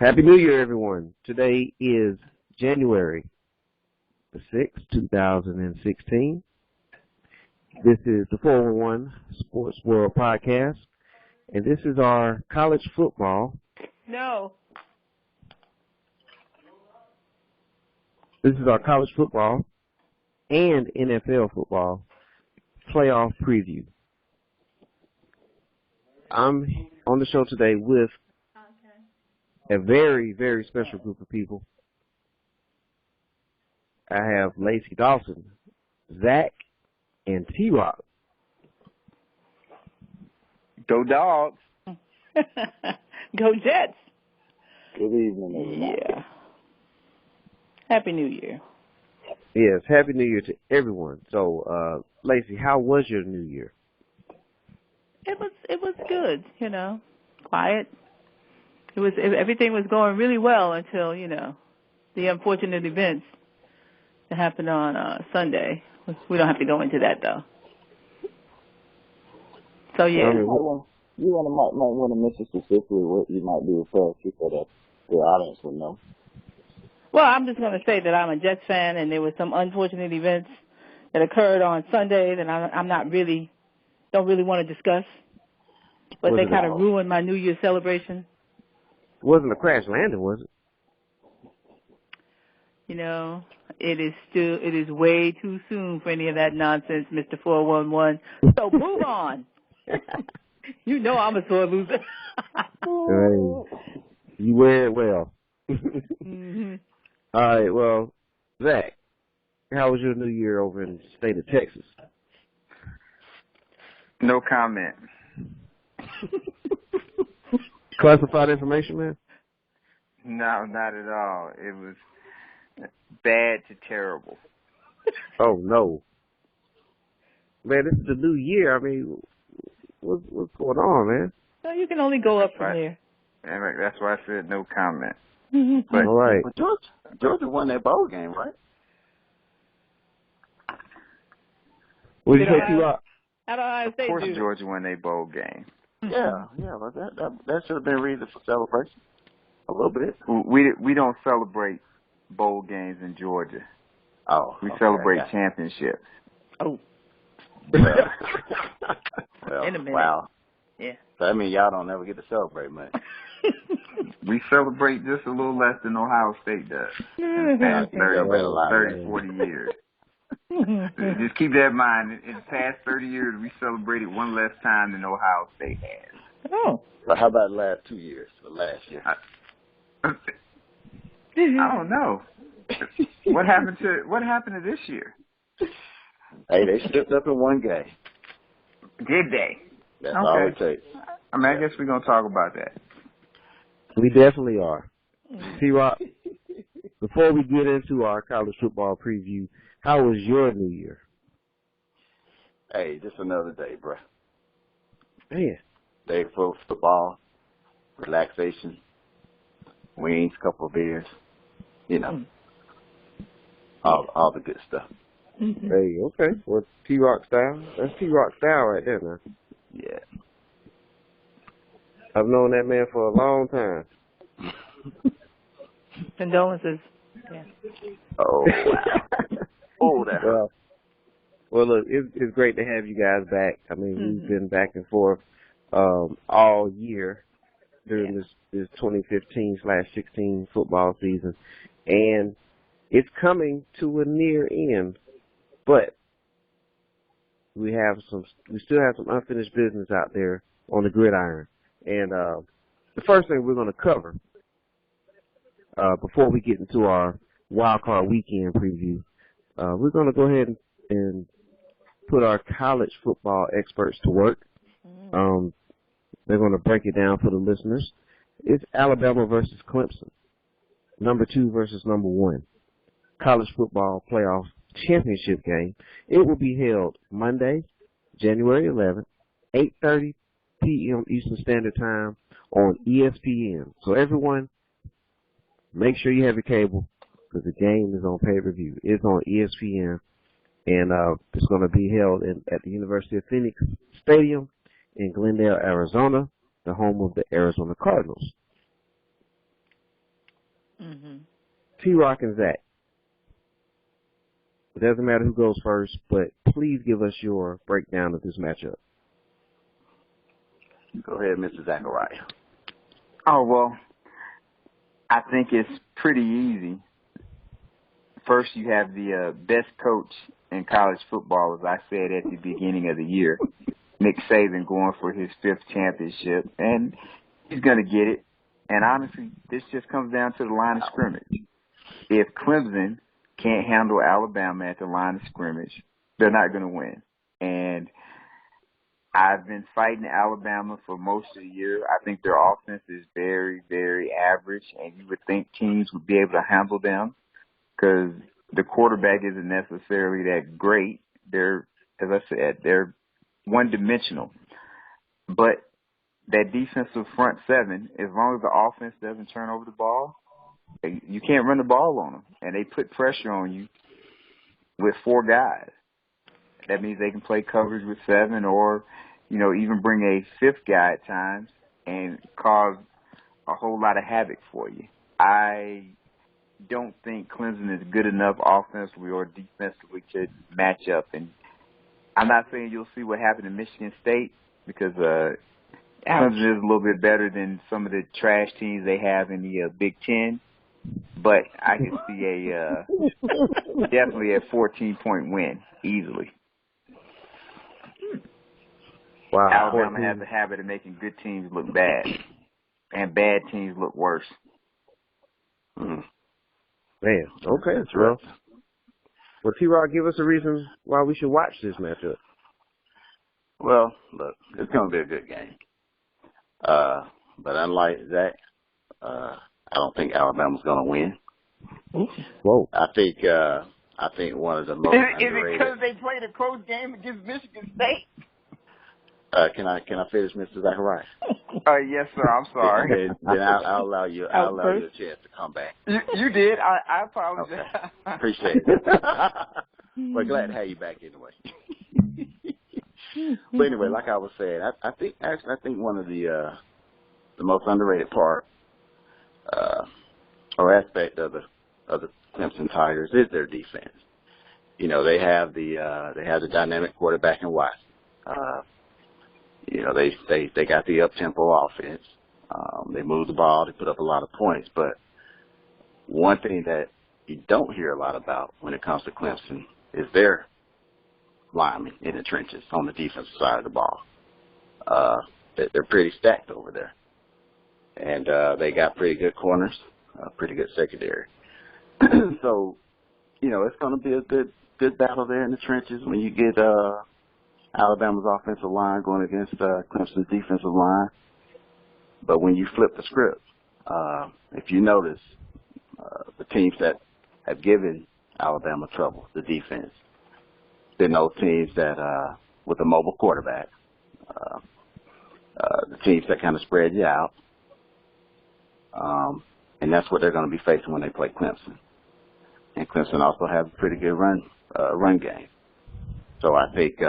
Happy New Year, everyone. Today is January the 6th, 2016. This is the 411 Sports World Podcast, and this is our college football. No. This is our college football and NFL football playoff preview. I'm on the show today with a very, very special group of people. I have Lacey Dawson, Zach, and T-Rock. Go Dogs. Go Jets. Good evening, everybody. Yeah. Happy New Year. Yes, Happy New Year to everyone. So, Lacey, how was your New Year? It was good, quiet. Everything was going really well until, the unfortunate events that happened on Sunday. We don't have to go into that, though. So, yeah. You might want to mention specifically what you might be referring to so that the audience would know. Well, I'm just going to say that I'm a Jets fan, and there were some unfortunate events that occurred on Sunday that don't really want to discuss. But they kind of ruined my New Year's celebration. It wasn't a crash landing, was it? It is way too soon for any of that nonsense, Mr. 411. So move on. I'm a sore loser. Hey, you wear it well. Mm-hmm. All right, well, Zach, how was your New Year over in the state of Texas? No comment. Classified information, man? No, not at all. It was bad to terrible. Oh, no. Man, this is the new year. I mean, what's going on, man? No, you can only go up from there. That's why I said no comment. But, all right. But Georgia won that bowl game, right? What did you say, T-Rock? Of course Georgia won their bowl game. Yeah, but that should have been reason for celebration. A little bit. We don't celebrate bowl games in Georgia. Oh, we celebrate championships. Oh. Well, in a minute. Wow. Yeah. So that means y'all don't ever get to celebrate much. We celebrate just a little less than Ohio State does in the past 30, 40 years. Just keep that in mind. In the past 30 years, we celebrated one less time than Ohio State has. Oh. So how about the last 2 years or last year? I don't know. What happened to this year? Hey, they stepped up in one game. Did they? That's all it takes. I guess we're going to talk about that. We definitely are. T-Rock, before we get into our college football preview, how was your New Year? Hey, just another day, bro. Man. Day for football, relaxation, wings, couple of beers, all the good stuff. Mm-hmm. Hey, okay. Well, T-Rock style. That's T-Rock style right there, man. Yeah. I've known that man for a long time. Condolences. Yeah. Oh, wow. Oh, that. Well, look, it's great to have you guys back. I mean, we've been back and forth all year during this 2015/16 football season, and it's coming to a near end. But we still have some unfinished business out there on the gridiron. And the first thing we're going to cover before we get into our Wild Card Weekend preview, we're going to go ahead and put our college football experts to work. They're going to break it down for the listeners. It's Alabama versus Clemson, number 2 versus number 1, college football playoff championship game. It will be held Monday, January 11th, 8:30 p.m. Eastern Standard Time on ESPN. So everyone, make sure you have your cable because the game is on pay-per-view. It's on ESPN, and it's going to be held at the University of Phoenix Stadium in Glendale, Arizona, the home of the Arizona Cardinals. Mhm. T-Rock and Zach. It doesn't matter who goes first, but please give us your breakdown of this matchup. Go ahead, Mr. Zachariah. Oh, well, I think it's pretty easy. First, you have the best coach in college football, as I said at the beginning of the year, Nick Saban, going for his 5th championship, and he's going to get it. And honestly, this just comes down to the line of scrimmage. If Clemson can't handle Alabama at the line of scrimmage, they're not going to win. And I've been fighting Alabama for most of the year. I think their offense is very, very average, and you would think teams would be able to handle them because the quarterback isn't necessarily that great. They're, as I said, they're one-dimensional. But that defensive front seven, as long as the offense doesn't turn over the ball, you can't run the ball on them. And they put pressure on you with 4 guys. That means they can play coverage with 7 or, even bring a 5th guy at times and cause a whole lot of havoc for you. I don't think Clemson is good enough offensively or defensively to match up. And I'm not saying you'll see what happened in Michigan State because Clemson is a little bit better than some of the trash teams they have in the Big Ten. But I can see definitely a 14-point win easily. Wow. Alabama 14. has a habit of making good teams look bad and bad teams look worse. Man, okay. Well, T-Rock, give us a reason why we should watch this matchup. Well, look, it's going to be a good game. But unlike Zach, I don't think Alabama's going to win. Whoa. I think one of the most underrated. Is it because they played a close game against Michigan State? Can I finish, Mr. Zachariah? Yes, sir. I'm sorry. Then I'll allow you a chance to come back. You did. I apologize. Okay. Appreciate it. We're glad to have you back anyway. But anyway, like I was saying, I think one of the most underrated part or aspect of the Clemson Tigers is their defense. They have the dynamic quarterback in Watson. They got the up-tempo offense. They move the ball. They put up a lot of points. But one thing that you don't hear a lot about when it comes to Clemson is their linemen in the trenches on the defensive side of the ball. They're pretty stacked over there. And they got pretty good corners, pretty good secondary. So, it's going to be a good battle there in the trenches when you get Alabama's offensive line going against Clemson's defensive line. But when you flip the script, if you notice, the teams that have given Alabama trouble, the defense, been those teams that, with a mobile quarterback, the teams that kind of spread you out. And that's what they're going to be facing when they play Clemson. And Clemson also has a pretty good run game. So I think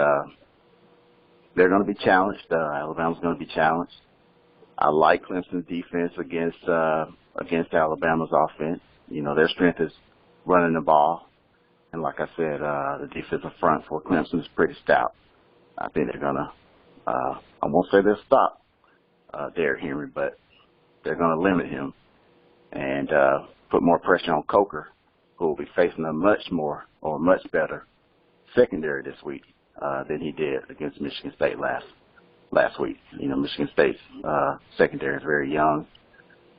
they're going to be challenged. Alabama's going to be challenged. I like Clemson's defense against Alabama's offense. Their strength is running the ball. And like I said, the defensive front for Clemson is pretty stout. I think they're going to, I won't say they'll stop Derrick Henry, but they're going to limit him and put more pressure on Coker, who will be facing a much better secondary this week than he did against Michigan State last week. Michigan State's secondary is very young,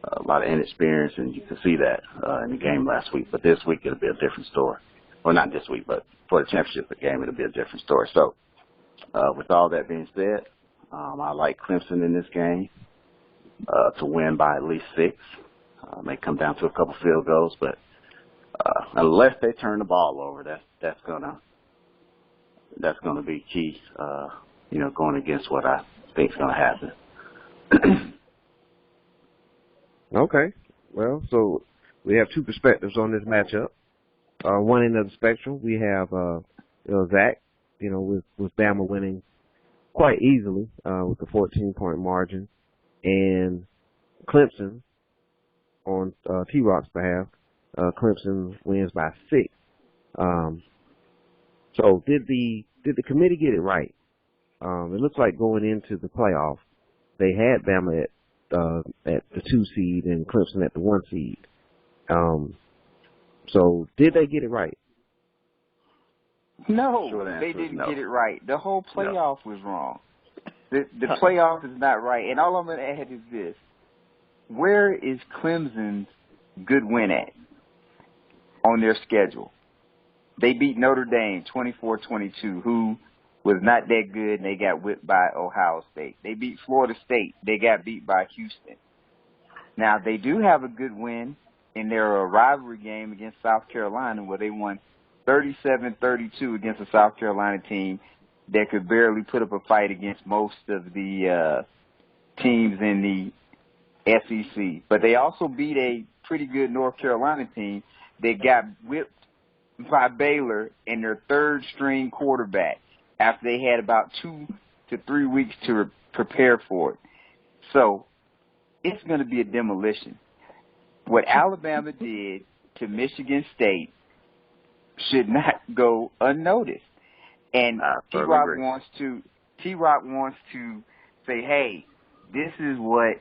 a lot of inexperience, and you can see that in the game last week. But this week it'll be a different story. Well, not this week, but for the championship game it'll be a different story. So with all that being said, I like Clemson in this game to win by at least 6. May come down to a couple field goals, but unless they turn the ball over, that's gonna be key. Going against what I think is gonna happen. Okay. Well, so we have 2 perspectives on this matchup. One end of the spectrum, we have Zach, with Bama winning quite easily with a 14-point margin, and Clemson on T-Rock's behalf. Clemson wins by 6. So did the committee get it right? It looks like going into the playoff, they had Bama at the 2 seed and Clemson at the 1 seed. So did they get it right? No, they didn't get it right. The whole playoff was wrong. The playoff is not right. And all I'm going to add is this. Where is Clemson's good win at on their schedule? They beat Notre Dame 24-22, who was not that good, and they got whipped by Ohio State. They beat Florida State. They got beat by Houston. Now, they do have a good win in their rivalry game against South Carolina, where they won 37-32 against a South Carolina team that could barely put up a fight against most of the teams in the SEC. But they also beat a pretty good North Carolina team that got whipped by Baylor and their third-string quarterback after they had about 2 to 3 weeks to prepare for it. So it's going to be a demolition. What Alabama did to Michigan State should not go unnoticed. And T-Rock wants to say, hey, this is what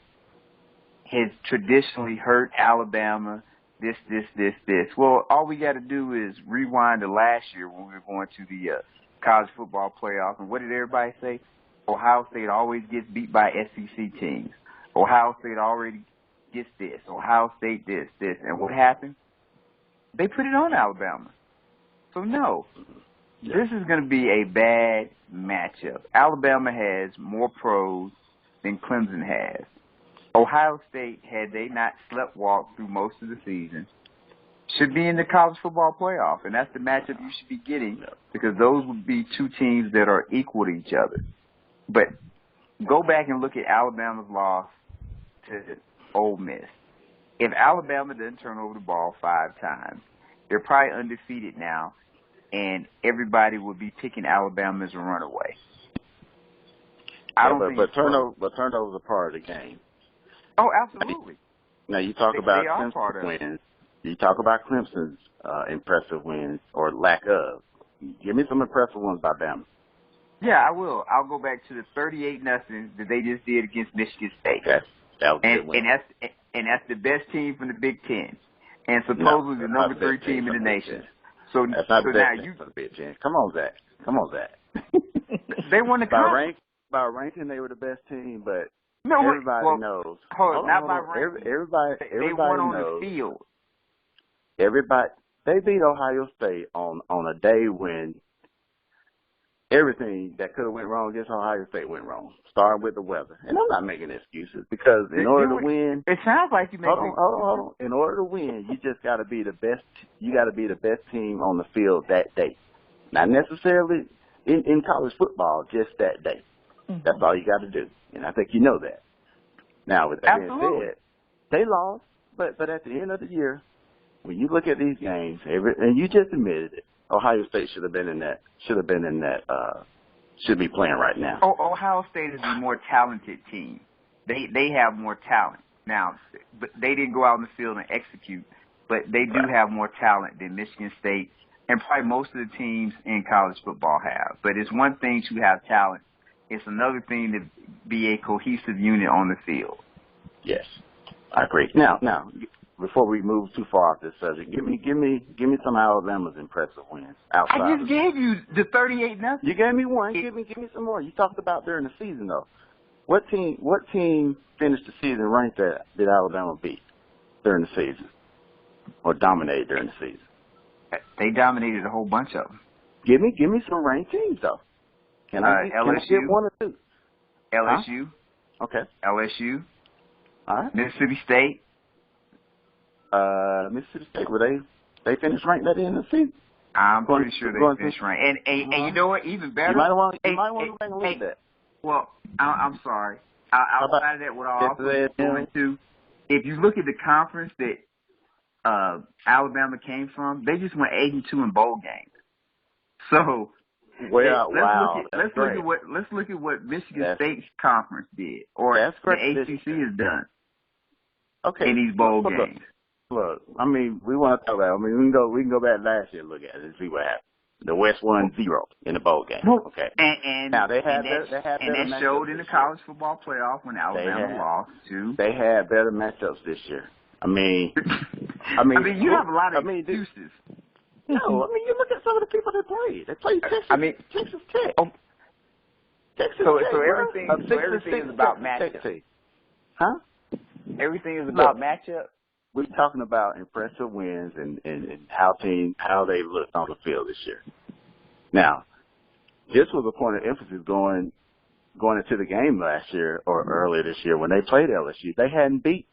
has traditionally hurt Alabama, this. Well, all we got to do is rewind to last year when we were going to the college football playoff. And what did everybody say? Ohio State always gets beat by SEC teams. Ohio State already gets this. Ohio State this. And what happened? They put it on Alabama. So, no, this is going to be a bad matchup. Alabama has more pros than Clemson has. Ohio State, had they not sleptwalked through most of the season, should be in the college football playoff, and that's the matchup you should be getting because those would be two teams that are equal to each other. But go back and look at Alabama's loss to Ole Miss. If Alabama doesn't turn over the ball 5 times, they're probably undefeated now, and everybody would be picking Alabama as a runaway. But turnovers are part of the game. Oh, absolutely. Now you talk about Clemson's wins. You talk about Clemson's impressive wins or lack of. Give me some impressive ones by Bama. Yeah, I will. I'll go back to the 38-0 that they just did against Michigan State. Okay. That was a good win. And that's the best team from the Big Ten, and supposedly the number 3 team in the nation. So that's not the now best team for the Big Ten. Come on, Zach. They won the conference. By ranking, they were the best team, but no, everybody knows. Not by ranking. Everybody they won on knows. The field. They beat Ohio State on a day when everything that could have went wrong against Ohio State went wrong, starting with the weather. And I'm not making excuses because in order to win, it sounds like you make. Hold on. In order to win, you just got to be the best. You got to be the best team on the field that day. Not necessarily in college football, just that day. Mm-hmm. That's all you got to do, and I think you know that. Now, with that being said, they lost, but at the end of the year, when you look at these games, and you just admitted it, Ohio State should be playing right now. Ohio State is a more talented team. They have more talent now, but they didn't go out in the field and execute. But they do have more talent than Michigan State and probably most of the teams in college football have. But it's one thing to have talent. It's another thing to be a cohesive unit on the field. Yes, I agree. Now, before we move too far off this subject, give me some Alabama's impressive wins. I just gave you the 38-0. You gave me one. Give me some more. You talked about during the season though. What team finished the season ranked that did Alabama beat during the season or dominated during the season? They dominated a whole bunch of them. Give me some ranked teams though. Can I get one or two? LSU. Huh? Okay. LSU. All right. Mississippi State. Mississippi State, were they finished ranked at the end of the season? I'm pretty sure they finished ranked. And you know what? Even better. You might want to bring a little bit. Well, I'm sorry. Outside of that, what I also going to, if you look at the conference that Alabama came from, they just went 8-2 in bowl games. So. Let's look at what Michigan State's conference did, or the ACC has done. Okay. in these bowl games. Look, I mean, we want to talk about it. I mean, we can go back last year and look at it and see what happened. The West won 0 in the bowl game. Okay. And now that showed in the college football playoff when Alabama lost too. They had better matchups this year. I mean, you have a lot of excuses. No, I mean, you look at some of the people that played. They played Texas. Texas Tech. Texas Tech. So everything is about matchup. Huh? Everything is about matchup. We're talking about impressive wins and how they looked on the field this year. Now, this was a point of emphasis going into the game last year or earlier this year when they played LSU. They hadn't beat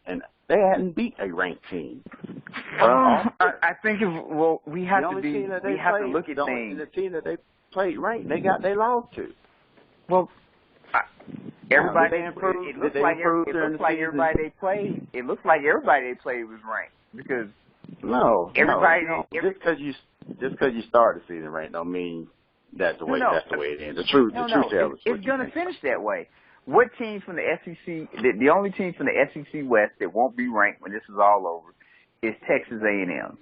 a ranked team. I think we have to look at things. The team that they played ranked, they lost to. Well, everybody improved. It looks like everybody they played. It looks like everybody they played was ranked because just because you start the season ranked don't mean that's the way it ends. The truth tells us. It's going to finish that way. What team from the SEC? The only team from the SEC West that won't be ranked when this is all over is Texas A&M.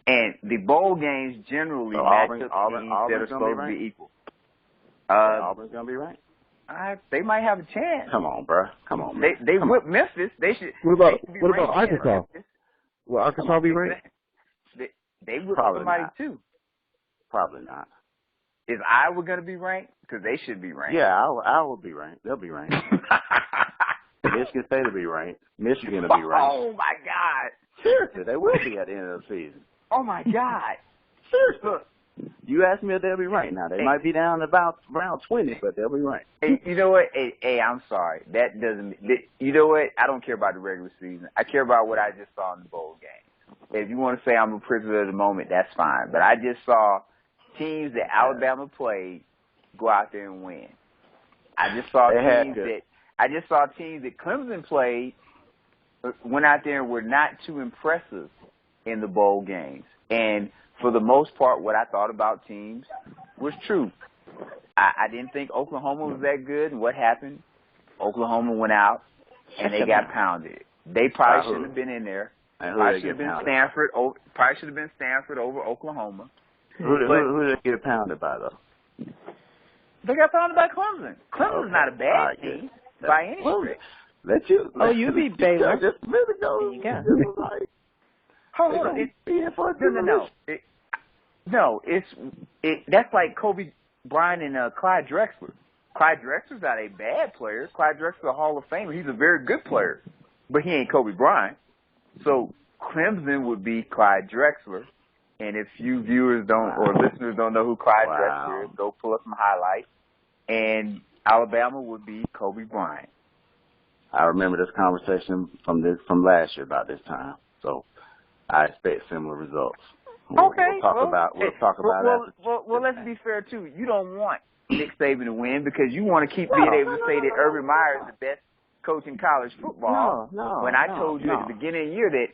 And the bowl games generally match up teams that are supposed to be equal. Auburn's going to be ranked. They might have a chance. Come on, bro. They whipped Memphis. They should. What about Arkansas? Will Arkansas be ranked? They whipped somebody too. Probably not. Is Iowa going to be ranked? Because they should be ranked. Yeah, Iowa will be ranked. They'll be ranked. Michigan State will be ranked. Michigan will be ranked. Oh my God! Seriously, they will be at the end of the season. Oh my God! Seriously. You asked me if they'll be ranked. Now they might be down about around 20, but they'll be ranked. Hey, you know what? Hey, I'm sorry. That doesn't. You know what? I don't care about the regular season. I care about what I just saw in the bowl game. If you want to say I'm a prisoner of the moment, that's fine. But I just saw teams that Alabama played go out there and win. I just saw teams that Clemson played went out there and were not too impressive in the bowl games. And for the most part, what I thought about teams was true. I didn't think Oklahoma was that good. And what happened? Oklahoma went out and they got pounded. They probably shouldn't have been in there. Probably should have been Stanford. Probably should have been Stanford over Oklahoma. Who did they get pounded by though? They got pounded by Clemson. Clemson's not a bad team by any stretch. You beat Baylor. Just a minute ago. There you go. Hold on. No, that's like Kobe Bryant and Clyde Drexler. Clyde Drexler's not a bad player. Clyde Drexler's a Hall of Famer. He's a very good player, but he ain't Kobe Bryant. So Clemson would be Clyde Drexler. And if you viewers or listeners don't know who Clyde Drexler is, go pull up some highlights. And Alabama would be Kobe Bryant. I remember this conversation from last year about this time. So I expect similar results. We'll talk about it. Well, let's be fair too. You don't want Nick Saban to win because you want to keep being able to say that Urban Meyer is the best coach in college football. When I told you at the beginning of the year that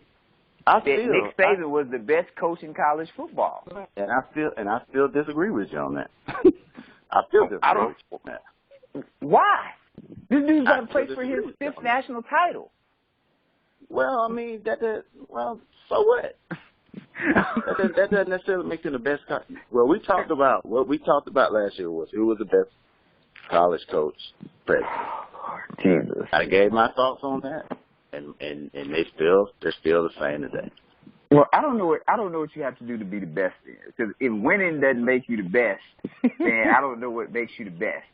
Nick Saban was the best coach in college football. And I still disagree with you on that. I still disagree with you on that. Why? This dude's got to play for his 5th national title. Well, I mean so what? that doesn't necessarily make him the best coach. Well, what we talked about last year was who was the best college coach present. Jesus. I gave my thoughts on that, and they're still the same today. Well, I don't know what you have to do to be the best there. Because if winning doesn't make you the best, then I don't know what makes you the best.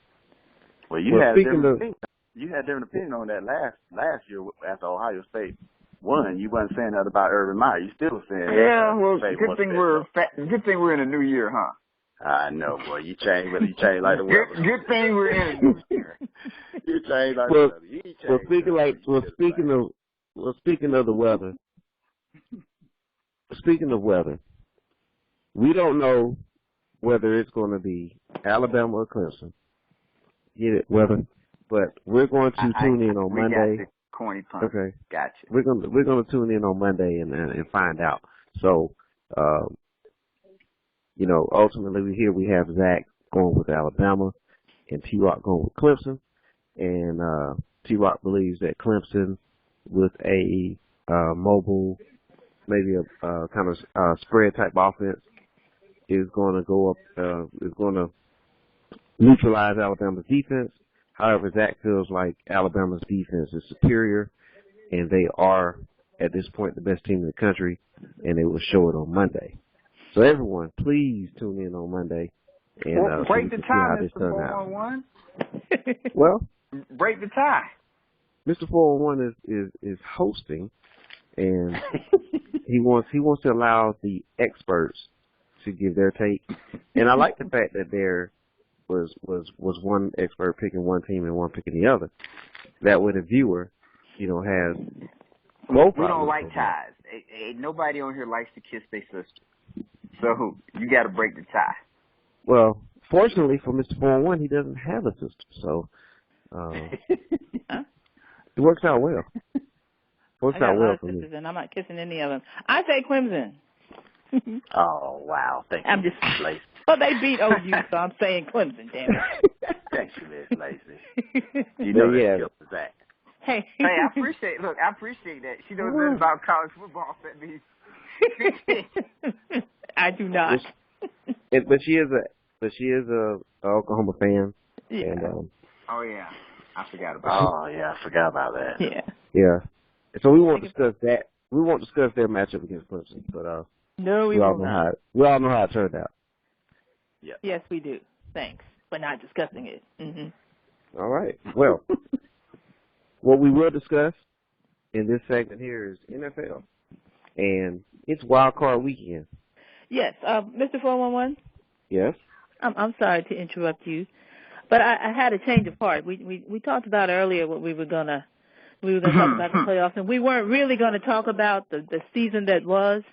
Well, you had a different opinion on that last year after Ohio State won. You wasn't saying that about Urban Meyer. You still were saying good thing we're in a new year, huh? I know, boy. You changed like the weather. Good thing we're in a new year. You changed like the weather. Speaking of the weather. Speaking of weather, we don't know whether it's going to be Alabama or Clemson. Get it, weather? But we're going to tune in on Monday. Got the corny pun. Okay, gotcha. We're going to tune in on Monday and find out. So, ultimately we have Zach going with Alabama and T-Rock going with Clemson, and T-Rock believes that Clemson with a mobile, maybe a kind of spread type offense is going to go up, is going to neutralize Alabama's defense. However, Zach feels like Alabama's defense is superior, and they are, at this point, the best team in the country, and they will show it on Monday. So everyone, please tune in on Monday. And break the tie, Mr. 411. Well, break the tie. Mr. 411 is hosting, and he wants to allow the experts to give their take. And I like the fact that there was one expert picking one team and one picking the other. That way the viewer, has no problem. We don't like ties. Nobody on here likes to kiss their sister. So you got to break the tie. Well, fortunately for Mr. 401, he doesn't have a sister, so it works out well. Works out well for me. And I'm not kissing any of them. I say Clemson. Oh, wow. Thank you, Miss Lacey. Well, they beat OU, so I'm saying Clemson, damn it. Thank you, Miss Lacey. You know that skill is that. Hey, I appreciate that. She knows nothing about college football. I do not. But she is a Oklahoma fan. Yeah. And, oh yeah, I forgot about. Oh yeah, I forgot about that. Yeah. Yeah. So we won't discuss that. We won't discuss their matchup against Clemson, but no, we all won't. We all know how it turned out. Yeah. Yes, we do. Thanks for not discussing it. All right. Well, what we will discuss in this segment here is NFL, and it's Wild Card Weekend. Yes, Mr. 411. Yes. I'm sorry to interrupt you, but I had a change of heart. We talked about earlier what we were gonna talk about the playoffs, and we weren't really going to talk about the season that was.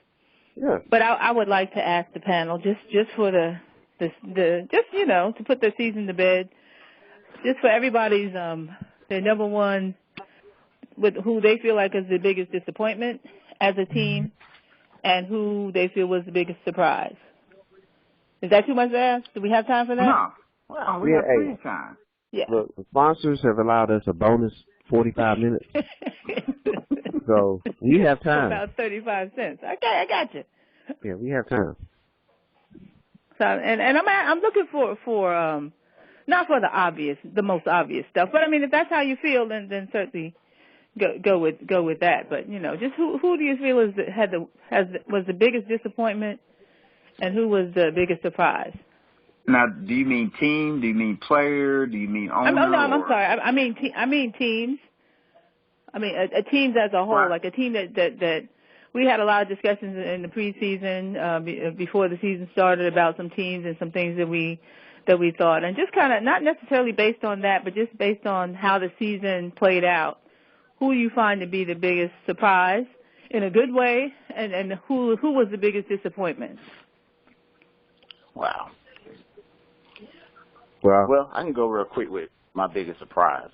Yeah. But I would like to ask the panel just for the to put the season to bed, just for everybody's their number one with who they feel like is the biggest disappointment as a team, and who they feel was the biggest surprise. Is that too much to ask? Do we have time for that? No. Well, we have plenty of time. Yeah. Look, the sponsors have allowed us a bonus 45 minutes. So we have time. About 35 cents. Okay, I got you. Yeah, we have time. So and I'm looking for not for the most obvious stuff, but I mean if that's how you feel, then certainly go with that. But just who do you feel was the biggest disappointment, and who was the biggest surprise? Now, do you mean team? Do you mean player? Do you mean owner? I'm sorry. I mean teams. I mean a teams as a whole, right. Like a team that we had a lot of discussions in the preseason before the season started about some teams and some things that we thought, and just kind of not necessarily based on that, but just based on how the season played out. Who you find to be the biggest surprise in a good way, and who was the biggest disappointment? Wow. Well, I can go real quick with my biggest surprise,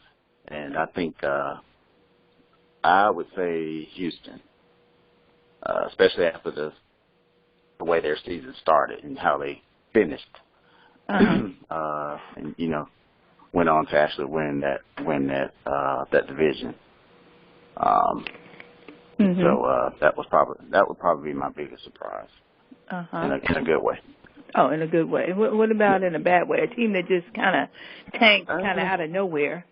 and I think I would say Houston, especially after the way their season started and how they finished, and went on to actually win that division. So that would probably be my biggest surprise in a good way. Oh, in a good way. What about in a bad way? A team that just kind of tanked kind of out of nowhere,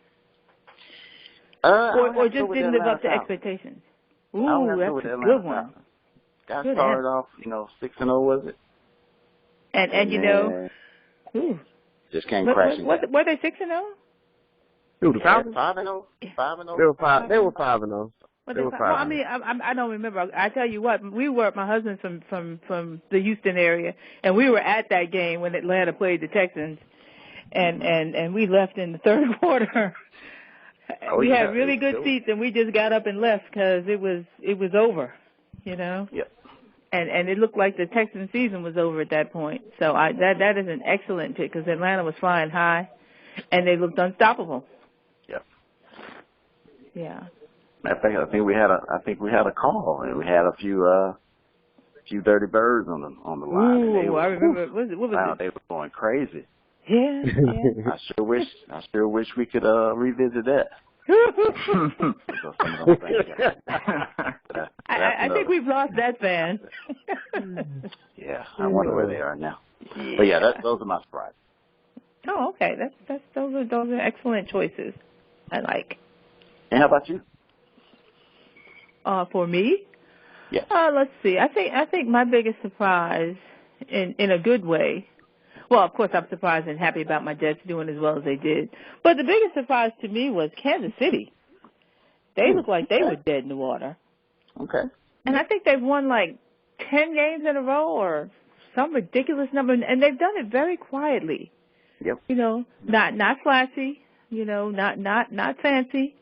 or just didn't live up to expectations. Ooh, that's a good one. Got started off, 6-0, was it? And just came crashing. Were they 6-0? Who, the Falcons? 5-0. 5-0. They were 5-0. Well, I mean, I don't remember. I tell you what, my husband's from the Houston area, and we were at that game when Atlanta played the Texans, and we left in the third quarter. We had really good seats, and we just got up and left because it was over, Yep. And it looked like the Texan season was over at that point. So that is an excellent pick because Atlanta was flying high, and they looked unstoppable. Yep. Yeah. I think we had a call, and we had a few dirty birds on the line. Ooh, I remember. What was it? They were going crazy. Yeah. I sure wish we could revisit that. I think we've lost that fan. Yeah, I wonder where they are now. Yeah. But yeah, those are my surprises. Oh, okay. Those are excellent choices. I like. And how about you? For me? Yes. Let's see. I think my biggest surprise, in a good way. Well, of course, I'm surprised and happy about my Jets doing as well as they did. But the biggest surprise to me was Kansas City. They looked like they were dead in the water. Okay. And I think they've won like 10 games in a row or some ridiculous number, and they've done it very quietly. Yep. You know, not flashy. You know, not fancy.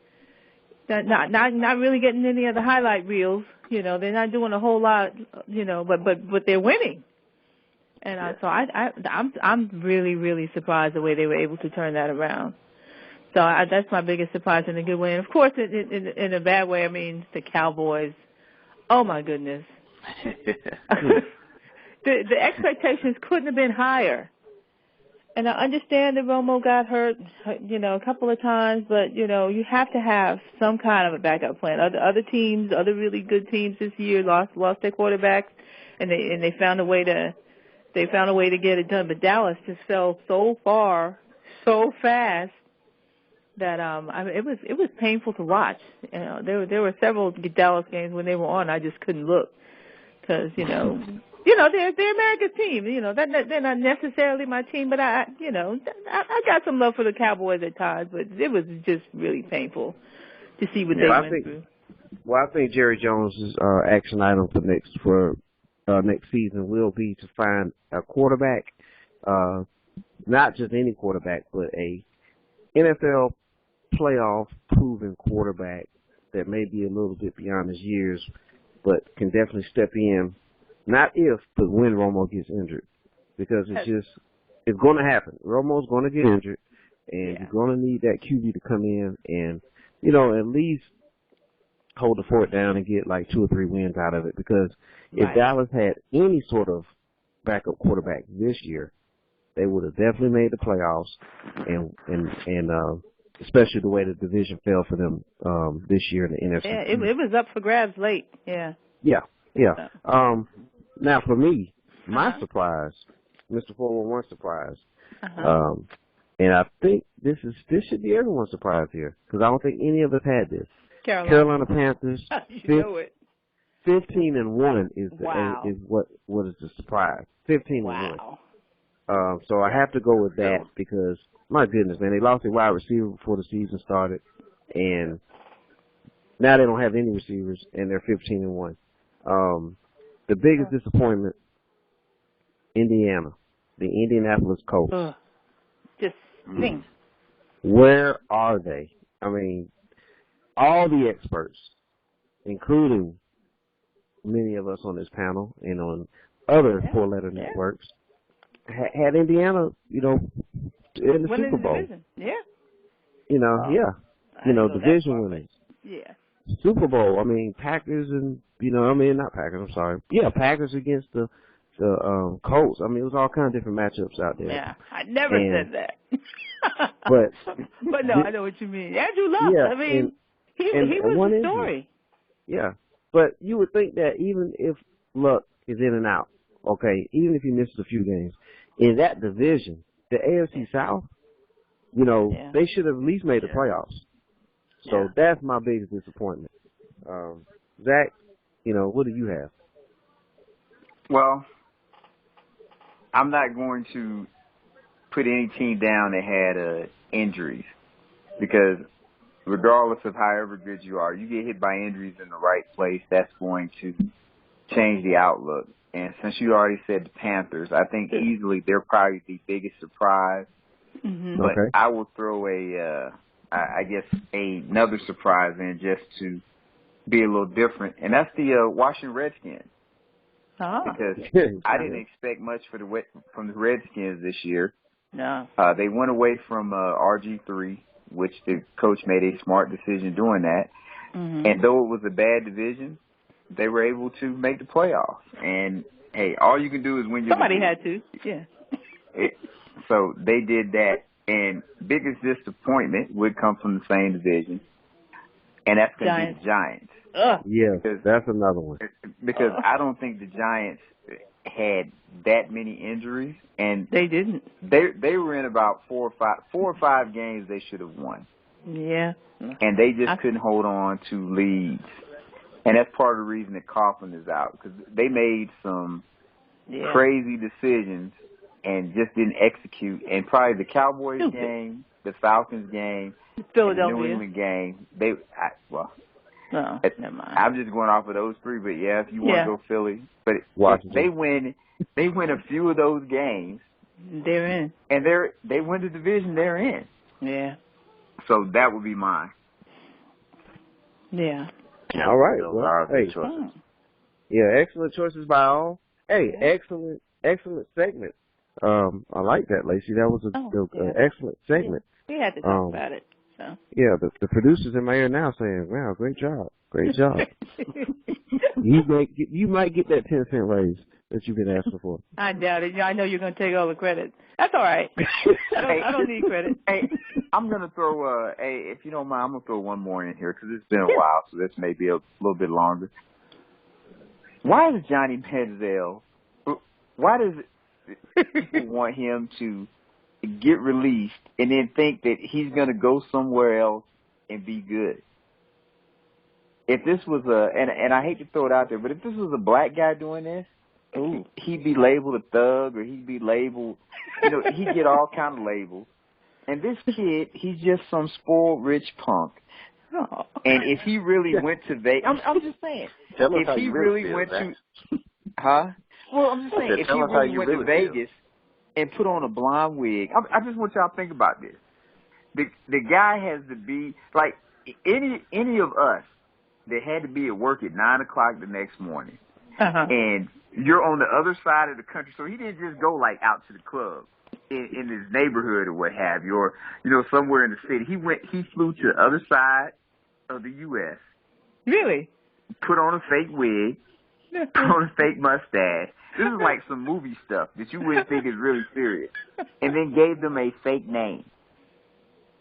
Not really getting any of the highlight reels. You know, they're not doing a whole lot. You know, but they're winning. And so I'm really, really surprised the way they were able to turn that around. So that's my biggest surprise in a good way. And, of course, in a bad way, I mean, the Cowboys, oh, my goodness. The expectations couldn't have been higher. And I understand that Romo got hurt, you know, a couple of times, but, you know, you have to have some kind of a backup plan. Other teams, other really good teams this year lost their quarterbacks, and they found a way to get it done. But Dallas just fell so far, so fast that it was painful to watch. You know, there were several Dallas games when they were on, I just couldn't look because they're America's team. You know, they're not necessarily my team, but I got some love for the Cowboys at times. But it was just really painful to see what they went through. Well, I think Jerry Jones' action item for next season will be to find a quarterback, not just any quarterback, but a NFL playoff proven quarterback that may be a little bit beyond his years, but can definitely step in. Not if, but when Romo gets injured, because it's going to happen. Romo's going to get injured, and you're going to need that QB to come in and, you know, at least hold the fort down and get like 2 or 3 wins out of it. Because if Dallas had any sort of backup quarterback this year, they would have definitely made the playoffs, and especially the way the division fell for them this year in the NFC. Yeah, it was up for grabs late. Yeah. Yeah. Now for me, my surprise, Mr. 411 surprise, and I think this should be everyone's surprise here because I don't think any of us had this. Carolina Panthers. You know it. 15-1 is what is the surprise. 15-1. So I have to go with that because my goodness, man, they lost their wide receiver before the season started, and now they don't have any receivers, and they're 15-1. The biggest disappointment, Indiana, the Indianapolis Colts. Just think. Where are they? I mean, all the experts, including many of us on this panel and on other four-letter networks, had Indiana, you know, in the Super Bowl. Yeah. You know, division winners. Yeah. Super Bowl. I mean, Packers and not Packers. I'm sorry. Yeah, Packers against the Colts. I mean, it was all kinds of different matchups out there. Yeah, I never said that. but no, I know what you mean. Andrew Luck. Yeah, I mean, he was the story. Yeah, but you would think that even if Luck is in and out, okay, even if he misses a few games in that division, the AFC South, you know, they should have at least made the playoffs. So that's my biggest disappointment. Zach, you know, what do you have? Well, I'm not going to put any team down that had injuries because regardless of however good you are, you get hit by injuries in the right place, that's going to change the outlook. And since you already said the Panthers, I think easily they're probably the biggest surprise. But I will throw another surprise in just to be a little different, and that's the Washington Redskins. Because I didn't expect much from the Redskins this year. No. They went away from RG3, which the coach made a smart decision doing that. And though it was a bad division, they were able to make the playoffs. And, hey, all you can do is win your division. Had to, yeah. So they did that. And biggest disappointment would come from the same division, and that's going to be the Giants. Yeah, that's another one. Because I don't think the Giants had that many injuries, and they didn't. They were in about four or five games they should have won. Yeah. And they just couldn't hold on to leads. And that's part of the reason that Coughlin is out, because they made some crazy decisions and just didn't execute. And probably the Cowboys game, the Falcons game, Philadelphia, the New England game, no, never mind. I'm just going off of those three, but if you want to go Philly, but they win a few of those games, they're in, and they win the division they're in. Yeah. So that would be mine. Yeah. All right. Well, choices. Yeah, excellent choices by all. Hey, excellent segment. I like that, Lacey. That was an excellent segment. We had to talk about it. So. Yeah, the producers in my ear now saying, "Wow, great job." You might get that 10-cent raise that you've been asking for. I doubt it. I know you're going to take all the credit. That's all right. I don't need credit. Hey, I'm going to throw if you don't mind, I'm going to throw one more in here because it's been a while, so this may be a little bit longer. Why does Johnny Manziel? Why does people want him to get released and then think that he's going to go somewhere else and be good? If this was and I hate to throw it out there, but if this was a black guy doing this, he'd be labeled a thug, or he'd be labeled, he'd get all kind of labels. And this kid, he's just some spoiled rich punk. Oh. And if he really went to Vegas, I'm just saying, if he really went to, Well, I'm just saying, if he really went to Vegas and put on a blonde wig, I just want y'all to think about this. The guy has to be like any of us that had to be at work at 9 o'clock the next morning, and you're on the other side of the country. So he didn't just go like out to the club in his neighborhood or what have you, or somewhere in the city. He flew to the other side of the U.S. Really? Put on a fake wig, put on a fake mustache. This is like some movie stuff that you wouldn't think is really serious, and then gave them a fake name.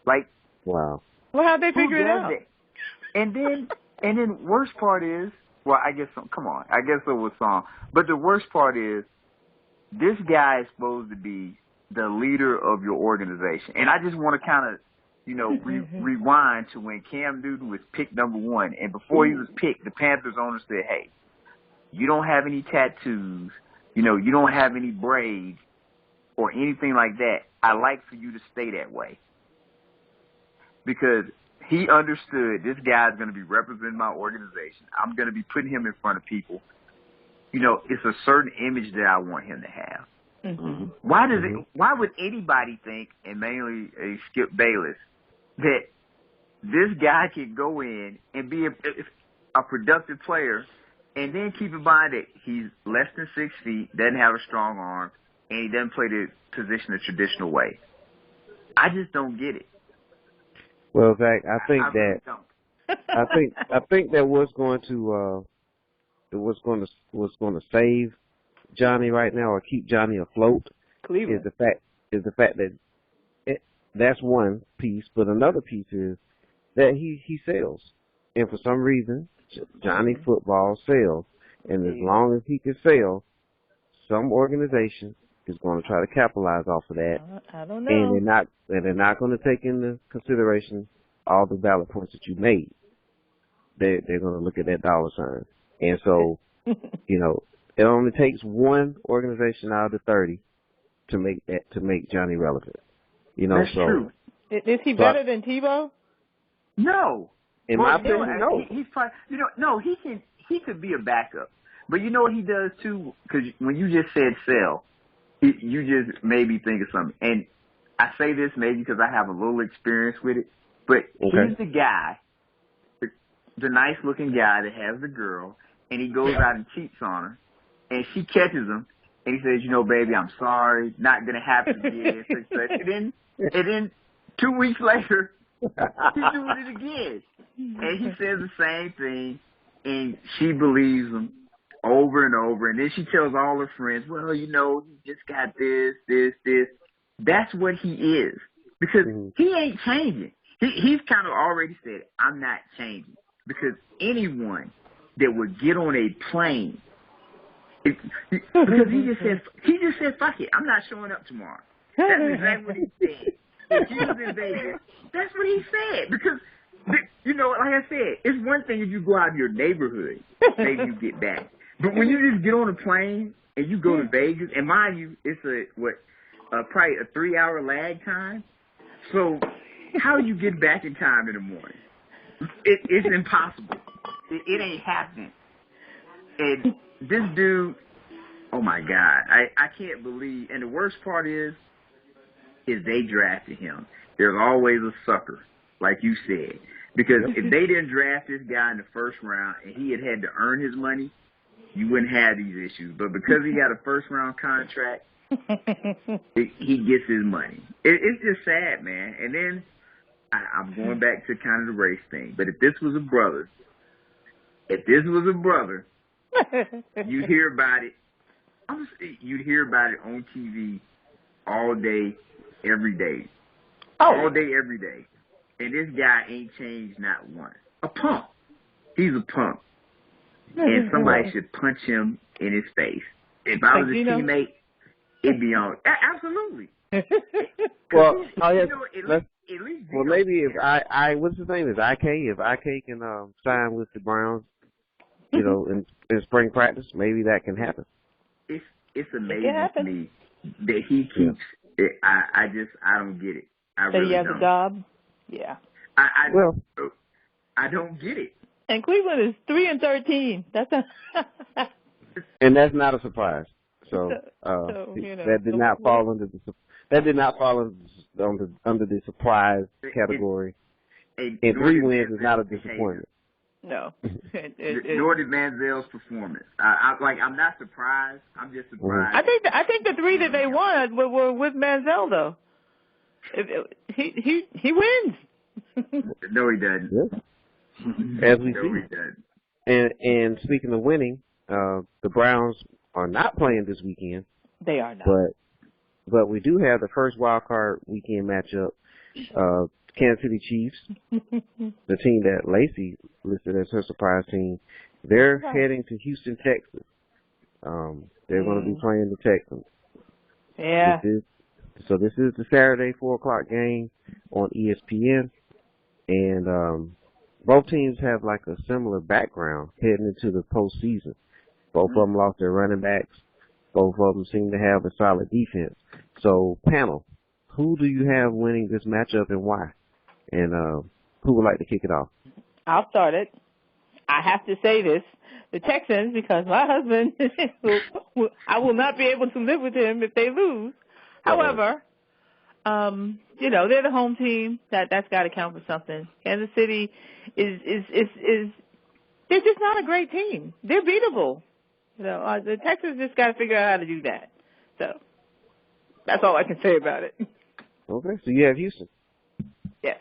Like, wow. Well, how'd they figure it out? And then worst part is, well, I guess come on, I guess it was song. But the worst part is, this guy is supposed to be the leader of your organization, and I just want to kind of, rewind to when Cam Newton was picked number 1, and before he was picked, the Panthers owner said, "Hey, you don't have any tattoos, you don't have any braids or anything like that. I like for you to stay that way." Because he understood this guy's going to be representing my organization. I'm going to be putting him in front of people. It's a certain image that I want him to have. Mm-hmm. Why would anybody think, and mainly Skip Bayless, that this guy can go in and be a productive player, and then keep in mind that he's less than 6 feet, doesn't have a strong arm, and he doesn't play the position the traditional way? I just don't get it. Well, Zach, I think that what's going to save Johnny right now, or keep Johnny afloat, Cleveland, is the fact that that's one piece, but another piece is that he sells, and for some reason Johnny football sells, and as long as he can sell, some organization is going to try to capitalize off of that. I don't know. And they're not going to take into consideration all the valid points that you made. They're going to look at that dollar sign. And so, it only takes one organization out of the 30 to make Johnny relevant. That's true. Is he better than Tebow? No. In my opinion, no. He's probably, he could be a backup. But you know what he does too? Because when you just said sell, you just made me think of something. And I say this maybe because I have a little experience with it, but he's the guy, the nice-looking guy that has the girl, and he goes out and cheats on her, and she catches him, and he says, baby, I'm sorry, not going to happen again. And then 2 weeks later, he's doing it again. And he says the same thing, and she believes him over and over. And then she tells all her friends, well, he just got this. That's what he is. Because he ain't changing. He's kind of already said, I'm not changing. because anyone that would get on a plane, because he just said, fuck it, I'm not showing up tomorrow. That's exactly what he said. If he was in Vegas, that's what he said. Because, you know, like I said, it's one thing if you go out of your neighborhood, maybe you get back. But when you just get on a plane and you go to Vegas, and mind you, it's probably a 3-hour lag time. So how do you get back in time in the morning? It's impossible. It ain't happening. And this dude, oh my God, I can't believe. And the worst part is they drafted him. There's always a sucker, like you said, because if they didn't draft this guy in the first round and he had to earn his money, you wouldn't have these issues. But because he got a first-round contract, he gets his money. It's just sad, man. And then I'm going back to kind of the race thing. But if this was a brother, you'd hear about it. You'd hear about it on TV all day, every day. All day, every day. And this guy ain't changed not once. A punk. He's a punk. And somebody should punch him in his face. If I was a teammate, it'd be on. Absolutely. Well, at least maybe if what's his name? Is IK? If IK can sign with the Browns, you know, in spring practice, maybe that can happen. It's amazing to me that he keeps. I don't get it. I really don't. He has a job. Yeah. I don't get it. And Cleveland is 3-13. And that's not a surprise. So, you know, that did not fall under the surprise category. And 3 wins is not a disappointment. No. Nor did Manziel's performance. I'm not surprised. I'm just surprised. I think the 3 that they won were with Manziel though. He wins. No, he doesn't. Yeah. As we see. And speaking of winning, the Browns are not playing this weekend. They are not. But we do have the first wild card weekend matchup. Kansas City Chiefs, the team that Lacey listed as her surprise team, they're heading to Houston, Texas. They're going to be playing the Texans. Yeah. This is the Saturday 4:00 game on ESPN, and both teams have like a similar background heading into the postseason. Both of them lost their running backs. Both of them seem to have a solid defense. So, panel, who do you have winning this matchup and why? And who would like to kick it off? I'll start it. I have to say this. The Texans, because my husband, I will not be able to live with him if they lose. However, you know, they're the home team. That's got to count for something. Kansas City is they're just not a great team. They're beatable. You know, the Texans just got to figure out how to do that. So that's all I can say about it. Okay, so you have Houston. Yes.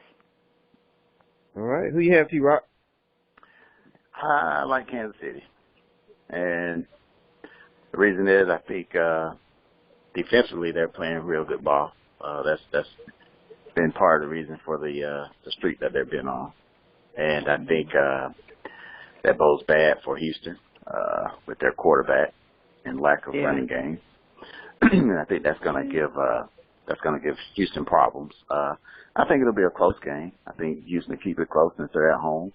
All right, who you have, T-Rock? I like Kansas City, and the reason is I think defensively they're playing real good ball. That's been part of the reason for the streak that they've been on, and I think that bodes bad for Houston with their quarterback and lack of running game. I think that's going to give Houston problems. I think it'll be a close game. I think Houston will keep it close since they're at home.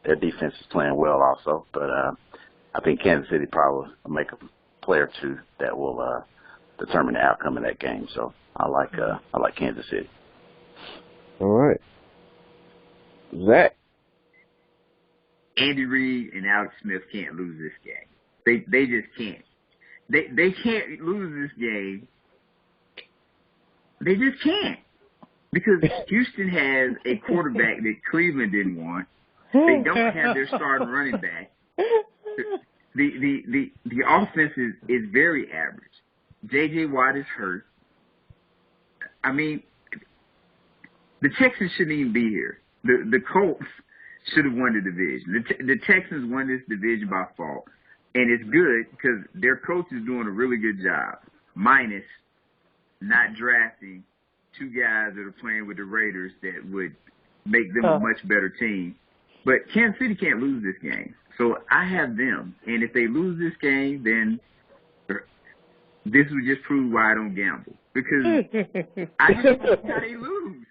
Their defense is playing well also, but I think Kansas City probably will make a play or two that will determine the outcome of that game. So I like Kansas City. All right, Zach. Andy Reid and Alex Smith can't lose this game. They just can't. They can't lose this game. They just can't. Because Houston has a quarterback that Cleveland didn't want. They don't have their starting running back. The offense is very average. J.J. Watt is hurt. I mean, the Texans shouldn't even be here. The Colts should have won the division. The Texans won this division by fault. And it's good because their coach is doing a really good job, minus not drafting 2 guys that are playing with the Raiders that would make them a much better team. But Kansas City can't lose this game. So I have them. And if they lose this game, then this would just prove why I don't gamble. Because I just don't know how they lose.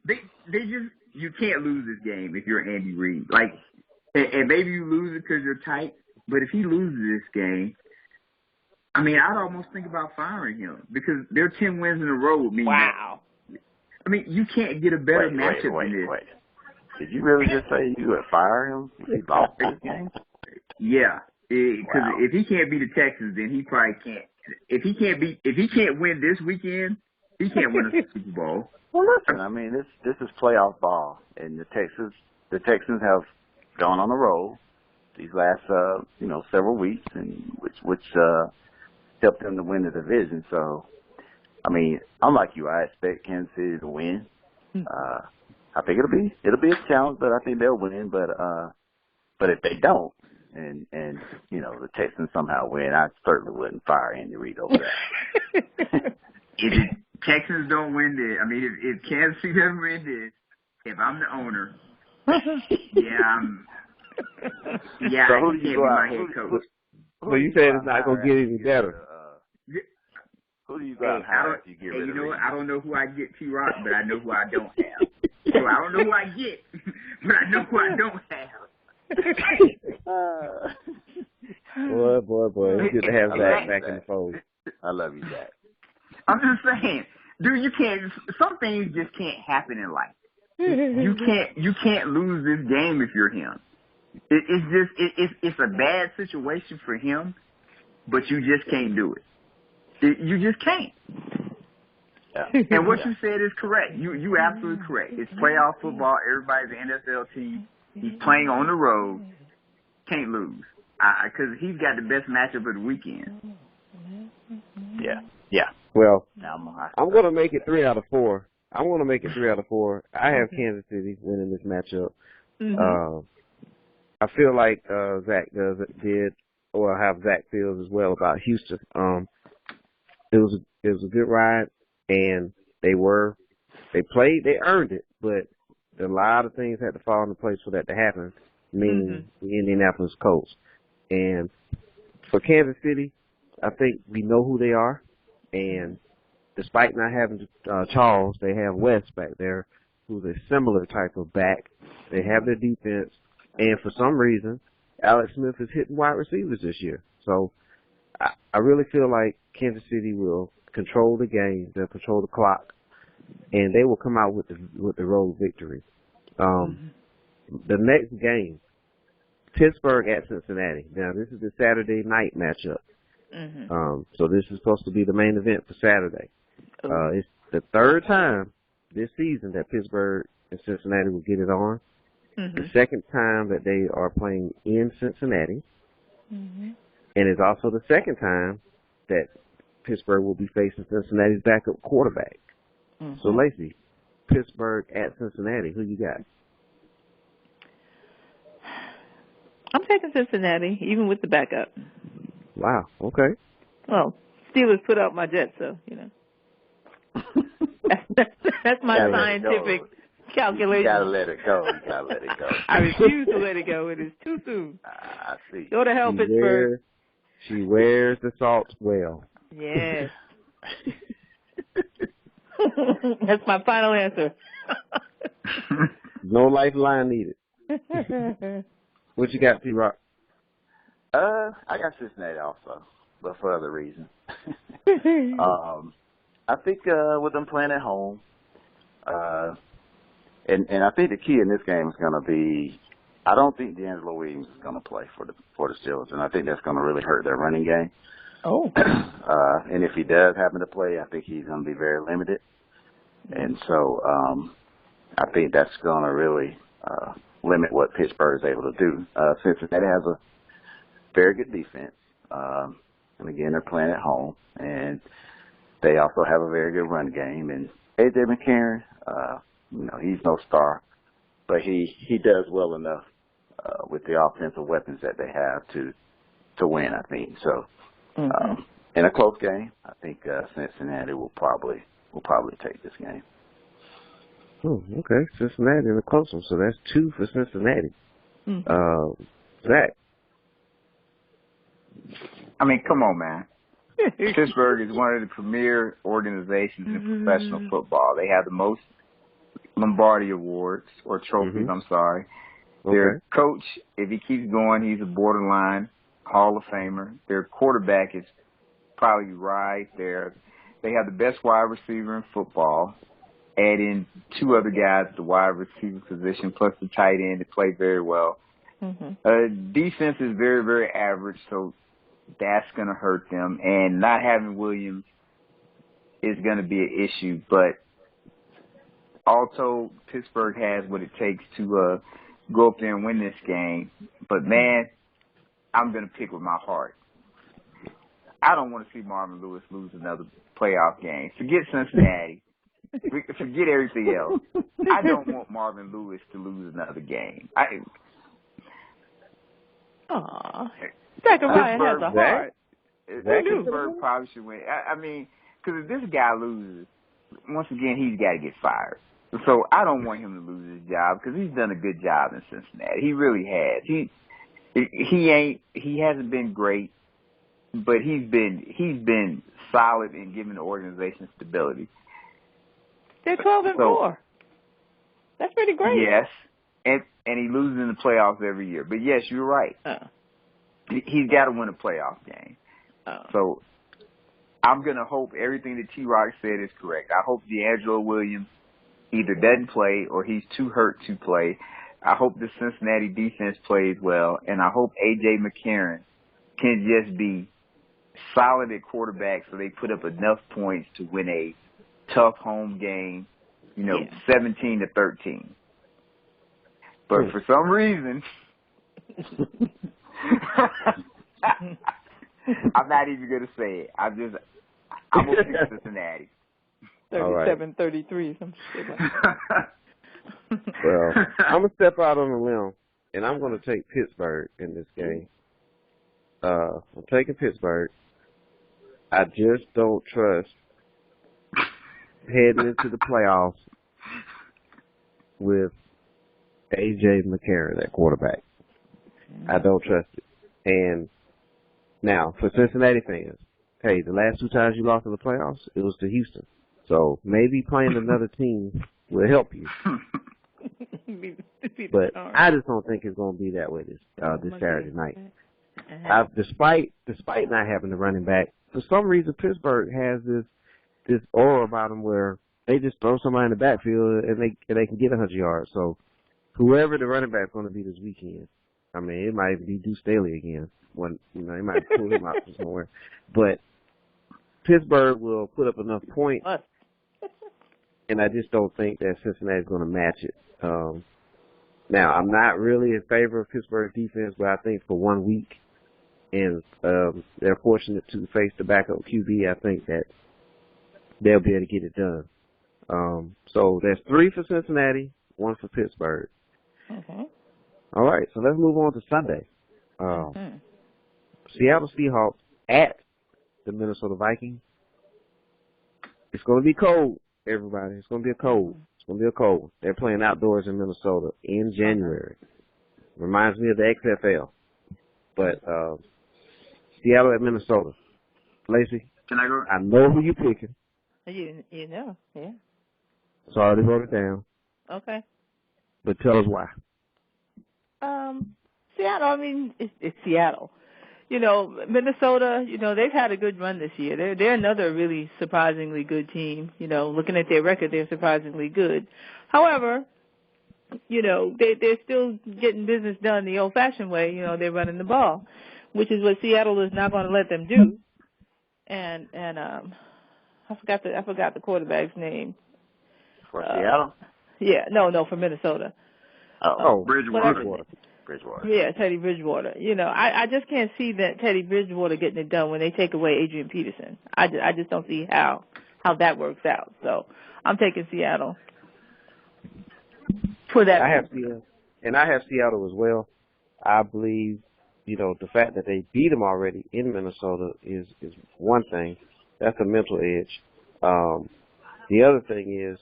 They just, you can't lose this game if you're Andy Reid. Like, and maybe you lose it because you're tight, but if he loses this game, I mean, I'd almost think about firing him because they're 10 wins in a row. Wow. I mean, you can't get a better matchup than this. Wait. Did you really just say you would fire him if he lost this game? Yeah, because if he can't beat the Texans, then he probably can't. If he can't win this weekend, he can't win a Super Bowl. Well, listen, I mean, this is playoff ball, and the Texans have gone on the road these last several weeks, and which helped them to win the division. So, I mean, unlike you, I expect Kansas City to win. I think it'll be a challenge, but I think they'll win. But if they don't, and the Texans somehow win, I certainly wouldn't fire Andy Reid over that. If the Texans don't win this, I mean, if Kansas City doesn't win this, if I'm the owner, I can't be my head coach. So you saying it's not gonna get any better? Who do you got to hire if you get rid of you know Reid? what? I don't know who I get, T-Rock, but I know who I don't have. So I don't know who I get, but I know who I don't have. Boy. It's good to have Zach back in the fold. I love you, Zach. I'm just saying, dude, you can't. Some things just can't happen in life. You can't lose this game if you're him. It's a bad situation for him, but you just can't do it. You just can't. Yeah. And what you said is correct. You absolutely correct. It's playoff football. Everybody's an NFL team. He's playing on the road. Can't lose. Because he's got the best matchup of the weekend. Yeah. Well, I'm going to make it 3 out of 4. I want to make it 3 out of 4. I have Kansas City winning this matchup. I feel like Zach did, or how Zach feels as well about Houston. It was a good ride, and they earned it, but a lot of things had to fall into place for that to happen, meaning the Indianapolis Colts. And for Kansas City, I think we know who they are, and despite not having Charles, they have West back there, who's a similar type of back. They have their defense, and for some reason, Alex Smith is hitting wide receivers this year. So I really feel like Kansas City will control the game, they'll control the clock, and they will come out with the road victory. The next game, Pittsburgh at Cincinnati. Now, this is the Saturday night matchup. So this is supposed to be the main event for Saturday. It's the third time this season that Pittsburgh and Cincinnati will get it on. The second time that they are playing in Cincinnati. And it's also the second time that Pittsburgh will be facing Cincinnati's backup quarterback. So, Lacey, Pittsburgh at Cincinnati, who you got? I'm taking Cincinnati, even with the backup. Wow, okay. Well, Steelers put out my Jets, so, that's my scientific calculation. You gotta let it go. I refuse to let it go. It is too soon. I see. Go to hell, Pittsburgh. She wears the salt well. Yes. That's my final answer. No lifeline needed. What you got, T-Rock? I got Cincinnati also, but for other reasons. I think with them playing at home, and I think the key in this game is going to be, I don't think D'Angelo Williams is going to play for the Steelers, and I think that's going to really hurt their running game. Oh. And if he does happen to play, I think he's going to be very limited. And so I think that's going to really limit what Pittsburgh is able to do. Cincinnati has a very good defense. And again, they're playing at home. And they also have a very good run game. And A.J. McCarron, he's no star, but he does well enough with the offensive weapons that they have to win, I think. So in a close game, I think Cincinnati will probably take this game. Oh, okay. Cincinnati in a close one, so that's 2 for Cincinnati. Zach. I mean, come on, man. Pittsburgh is one of the premier organizations in professional football. They have the most Lombardi awards, or trophies, I'm sorry. Okay. Their coach, if he keeps going, he's a borderline Hall of Famer. Their quarterback is probably right there. They have the best wide receiver in football. Add in 2 other guys at the wide receiver position, plus the tight end that play very well. Defense is very, very average, so that's going to hurt them. And not having Williams is going to be an issue. But all told, Pittsburgh has what it takes to go up there and win this game. But, man, I'm going to pick with my heart. I don't want to see Marvin Lewis lose another playoff game. Forget Cincinnati. Forget everything else. I don't want Marvin Lewis to lose another game. Zachariah has a heart. Pittsburgh probably should win. I mean, because if this guy loses, once again, he's got to get fired. So I don't want him to lose his job because he's done a good job in Cincinnati. He really has. He hasn't been great, but he's been solid in giving the organization stability. They're 12-4. That's pretty great. Yes, and he loses in the playoffs every year. But yes, you're right. He's got to win a playoff game. So I'm going to hope everything that T-Rock said is correct. I hope D'Angelo Williams either doesn't play or he's too hurt to play. I hope the Cincinnati defense plays well, and I hope A.J. McCarron can just be solid at quarterback so they put up enough points to win a tough home game, 17-13. But for some reason, I'm not even going to say it. I'm going to pick Cincinnati. 37-33, some shit like that. Well, I'm going to step out on a limb, and I'm going to take Pittsburgh in this game. I'm taking Pittsburgh. I just don't trust heading into the playoffs with A.J. McCarron at quarterback. I don't trust it. And now, for Cincinnati fans, hey, the last 2 times you lost in the playoffs, it was to Houston. So maybe playing another team will help you. But I just don't think it's going to be that way this Saturday night. Despite not having the running back, for some reason Pittsburgh has this aura about them where they just throw somebody in the backfield and they can get 100 yards. So whoever the running back's going to be this weekend, I mean, it might even be Deuce Staley again. They might pull him out from somewhere. But Pittsburgh will put up enough points, and I just don't think that Cincinnati's going to match it. Now, I'm not really in favor of Pittsburgh defense, but I think for 1 week, and they're fortunate to face the backup QB, I think that they'll be able to get it done. So there's 3 for Cincinnati, 1 for Pittsburgh. Okay. All right, so let's move on to Sunday. Seattle Seahawks at the Minnesota Vikings. It's going to be cold, everybody. It's going to be a cold. It's going to be a cold. They're playing outdoors in Minnesota in January. Reminds me of the XFL. But Seattle at Minnesota. Lacey, can I go? I know who you're picking. You know, yeah. So I already wrote it down. Okay. But tell us why. Seattle, I mean, it's Seattle. Minnesota, they've had a good run this year. They're another really surprisingly good team. Looking at their record, they're surprisingly good. However, they're still getting business done the old-fashioned way. They're running the ball, which is what Seattle is not going to let them do. And I forgot the quarterback's name. For Seattle? Yeah, no, for Minnesota. Bridgewater. Yeah, Teddy Bridgewater. I just can't see that Teddy Bridgewater getting it done when they take away Adrian Peterson. I just don't see how that works out. So I'm taking Seattle for that. I have Seattle as well. I believe, the fact that they beat them already in Minnesota is one thing. That's a mental edge. The other thing is,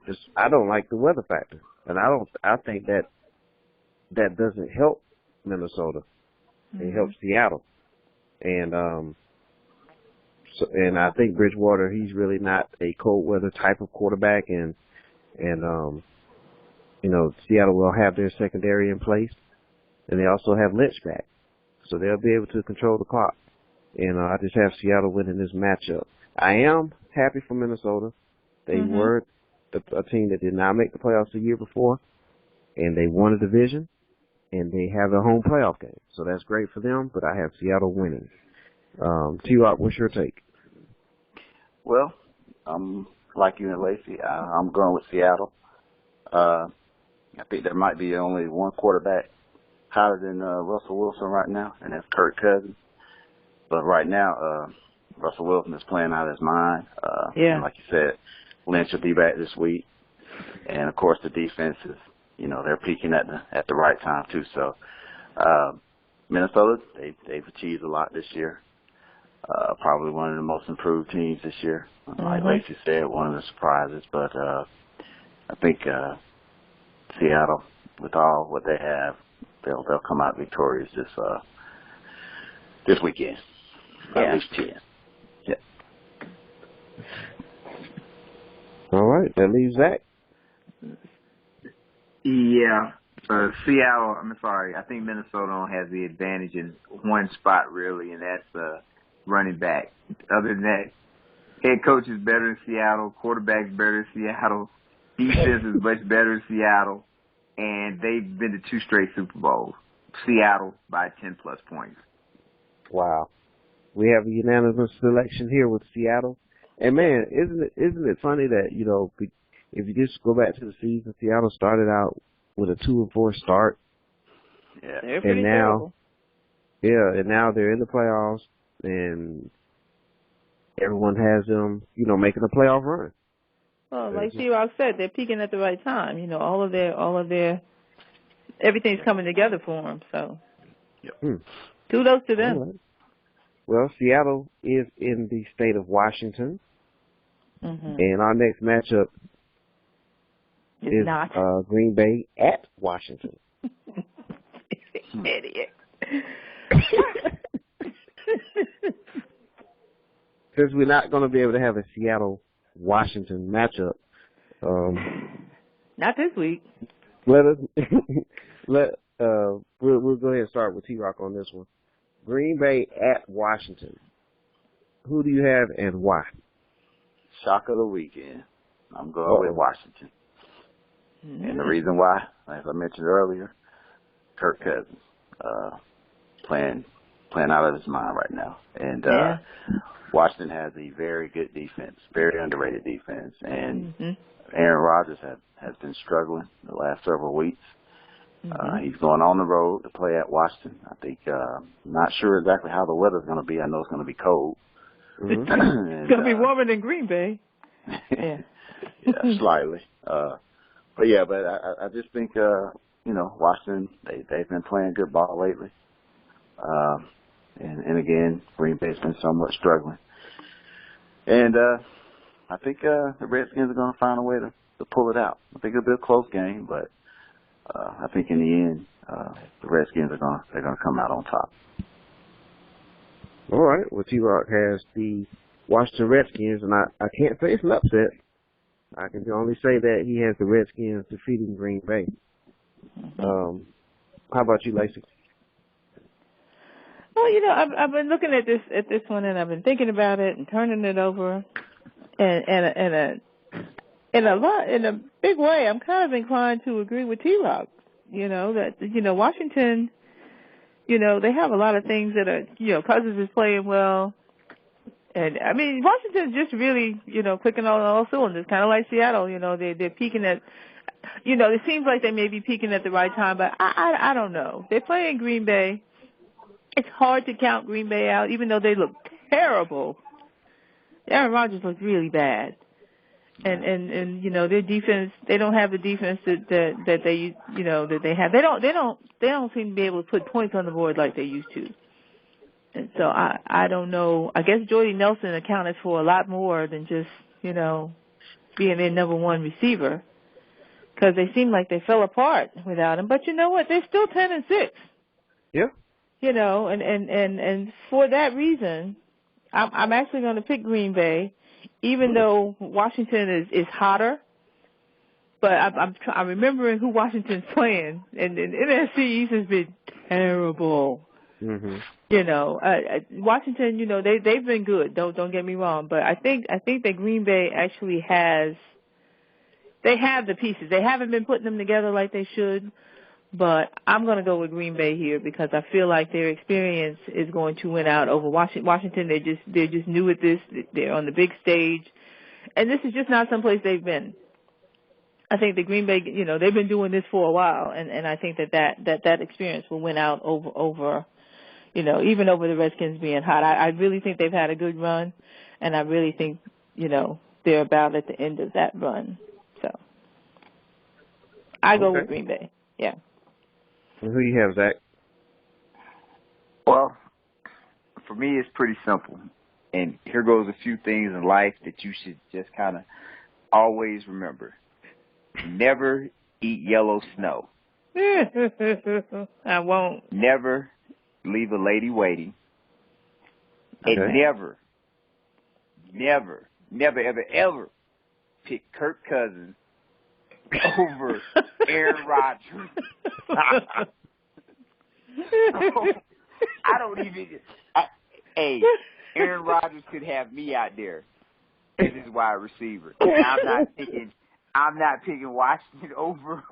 just I don't like the weather factor, and I think that doesn't help Minnesota. It helps Seattle, and and I think Bridgewater, he's really not a cold weather type of quarterback, and Seattle will have their secondary in place, and they also have Lynch back, so they'll be able to control the clock. And I just have Seattle winning this matchup. I am happy for Minnesota. They were a team that did not make the playoffs the year before, and they won a division, and they have a home playoff game. So that's great for them, but I have Seattle winning. T-Rock, what's your take? Well, like you and Lacey, I'm going with Seattle. I think there might be only one quarterback higher than Russell Wilson right now, and that's Kirk Cousins. But right now, Russell Wilson is playing out of his mind. And like you said, Lynch will be back this week. And, of course, the defense is, they're peaking at the right time, too. So, Minnesota, they've achieved a lot this year. Probably one of the most improved teams this year. Like Lacey said, one of the surprises. But I think Seattle, with all what they have, they'll come out victorious this weekend. At least 10. Yeah. All right, that leaves Zach. Yeah. Seattle, I think Minnesota has the advantage in one spot, really, and that's running back. Other than that, head coach is better in Seattle, quarterback's better in Seattle, defense is much better in Seattle, and they've been to 2 straight Super Bowls. Seattle by 10-plus points. Wow. We have a unanimous selection here with Seattle. And, man, isn't it funny that, if you just go back to the season, Seattle started out with a 2-4 start. Yeah. They're pretty terrible. And now they're in the playoffs, and everyone has them, making a playoff run. Well, like T-Rock said, they're peaking at the right time. All of their everything's coming together for them. So, kudos to them. Right. Well, Seattle is in the state of Washington, and our next matchup is Green Bay at Washington. Idiot. Since we're not going to be able to have a Seattle-Washington matchup, not this week. We'll go ahead and start with T-Rock on this one. Green Bay at Washington. Who do you have and why? Shock of the weekend. I'm going with Washington. And the reason why, as I mentioned earlier, Kirk Cousins playing out of his mind right now. And Washington has a very good defense, very underrated defense. And Aaron Rodgers has been struggling the last several weeks. He's going on the road to play at Washington. I think, not sure exactly how the weather's going to be. I know it's going to be cold. It's going to be warmer than Green Bay. Yeah, slightly. But I just think, Washington, they've been playing good ball lately. And again, Green Bay's been somewhat struggling. And I think the Redskins are going to find a way to pull it out. I think it'll be a close game, but I think in the end, the Redskins are going to come out on top. All right. Well, T-Rock has the Washington Redskins, and I can't say it's an upset. I can only say that he has the Redskins defeating Green Bay. How about you, Lacey? Well, I've been looking at this one, and I've been thinking about it and turning it over, and in a big way, I'm kind of inclined to agree with T-Rock. Washington, they have a lot of things that are, Cousins is playing well. And, Washington's just really, clicking on all cylinders, kind of like Seattle. They're peaking at, it seems like they may be peaking at the right time, but I don't know. They're playing Green Bay. It's hard to count Green Bay out, even though they look terrible. Aaron Rodgers looked really bad. And their defense, they don't have the defense that they that they have. They don't seem to be able to put points on the board like they used to. And so I don't know. I guess Jordy Nelson accounted for a lot more than just being their number one receiver, because they seemed like they fell apart without him. But you know what? They're still 10-6. Yeah. You know, and for that reason, I'm actually going to pick Green Bay, even though Washington is hotter. But I'm remembering who Washington's playing, and NFC East has been terrible. Mm-hmm. You know, Washington, you know, they've been good. Don't get me wrong, but I think that Green Bay actually they have the pieces. They haven't been putting them together like they should. But I'm going to go with Green Bay here because I feel like their experience is going to win out over Washington. They're just new at this. They're on the big stage, and this is just not someplace they've been. I think the Green Bay, you know, they've been doing this for a while, and I think that experience will win out over, you know, even over the Redskins being hot. I really think they've had a good run, and I really think, you know, they're about at the end of that run. So I go with Green Bay. Yeah. And who you have, Zach? Well, for me, it's pretty simple. And here goes a few things in life that you should just kind of always remember. Never eat yellow snow. I won't. Never leave a lady waiting. Okay. And never, ever pick Kirk Cousins over Aaron Rodgers. I don't even. Hey, Aaron Rodgers could have me out there as his wide receiver. I'm not picking Washington over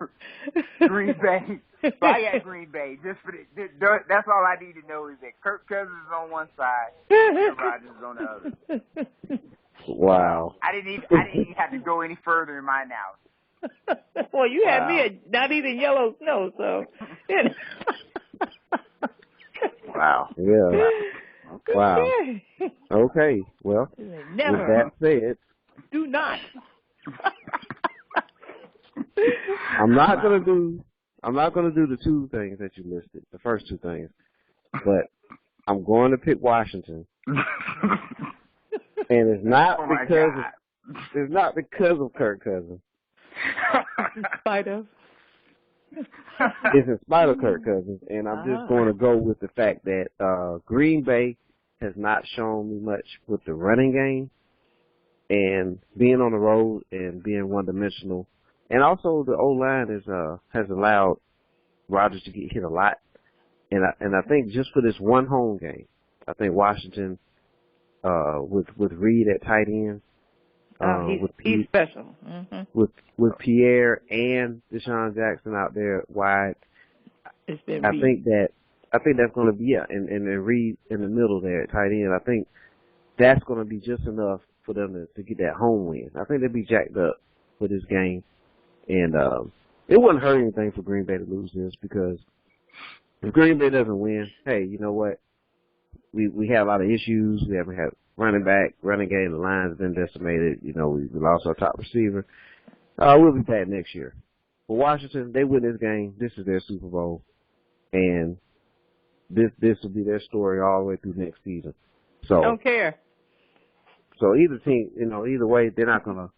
Green Bay. So I got Green Bay. Just for that's all I need to know is that Kirk Cousins is on one side, and Aaron Rodgers is on the other. Wow. I didn't even have to go any further in my analysis. Well, you had me at not eating yellow snow, so. You know. Wow. Yeah. Okay. Wow. Okay. Well, never. With that said, do not. I'm not gonna do the two things that you listed, the first two things, but I'm going to pick Washington, and it's not because of Kirk Cousins. In spite of. It's in spite of Kirk Cousins, and I'm just going to go with the fact that Green Bay has not shown me much with the running game, and being on the road and being one-dimensional, and also the O-line has allowed Rodgers to get hit a lot, and I think just for this one home game, I think Washington with Reed at tight end. He's special. Mm-hmm. With Pierre and Deshaun Jackson out there wide, I think that's going to be it. And Reed in the middle there at tight end. I think that's going to be just enough for them to get that home win. I think they'll be jacked up for this game, and it wouldn't hurt anything for Green Bay to lose this, because if Green Bay doesn't win, hey, you know what? We have a lot of issues. We haven't had running game, the line's been decimated. You know, we lost our top receiver. We'll be back next year. For Washington, they win this game. This is their Super Bowl, and this will be their story all the way through next season. So don't care. So either team, you know, either way, they're not gonna.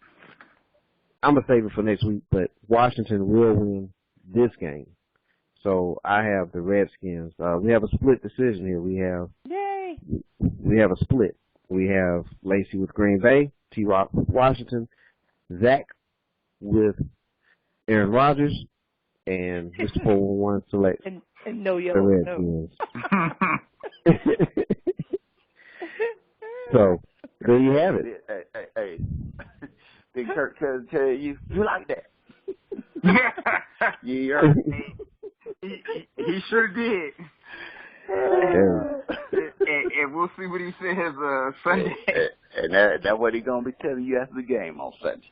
I'm gonna save it for next week, but Washington will win this game. So I have the Redskins. We have a split decision here. We have a split. We have Lacey with Green Bay, T-Rock with Washington, Zach with Aaron Rodgers, and Mr. 411 selects and no yellow, the Redskins. No. So there you have it. Hey. Big Kirk Cousins tell you like that. Yeah. He sure did. And we'll see what he says Sunday. And that's what he's going to be telling you after the game on Sunday.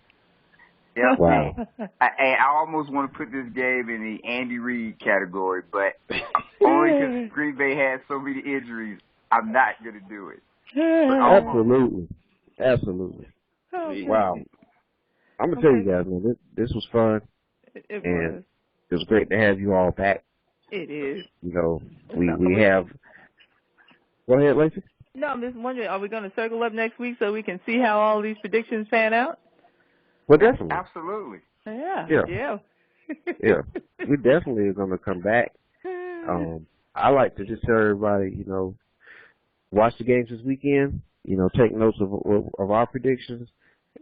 Yeah. Wow. I almost want to put this game in the Andy Reid category, but only because Green Bay has so many injuries, I'm not going to do it. Absolutely. Okay. Wow. I'm going to tell you guys, man, this was fun. It was. It was great to have you all back. It is. You know, we have. Go ahead, Lacey. No, I'm just wondering, are we going to circle up next week so we can see how all these predictions pan out? Well, definitely. Absolutely. Yeah. Yeah. Yeah. We definitely are going to come back. I like to just tell everybody, you know, watch the games this weekend, you know, take notes of our predictions,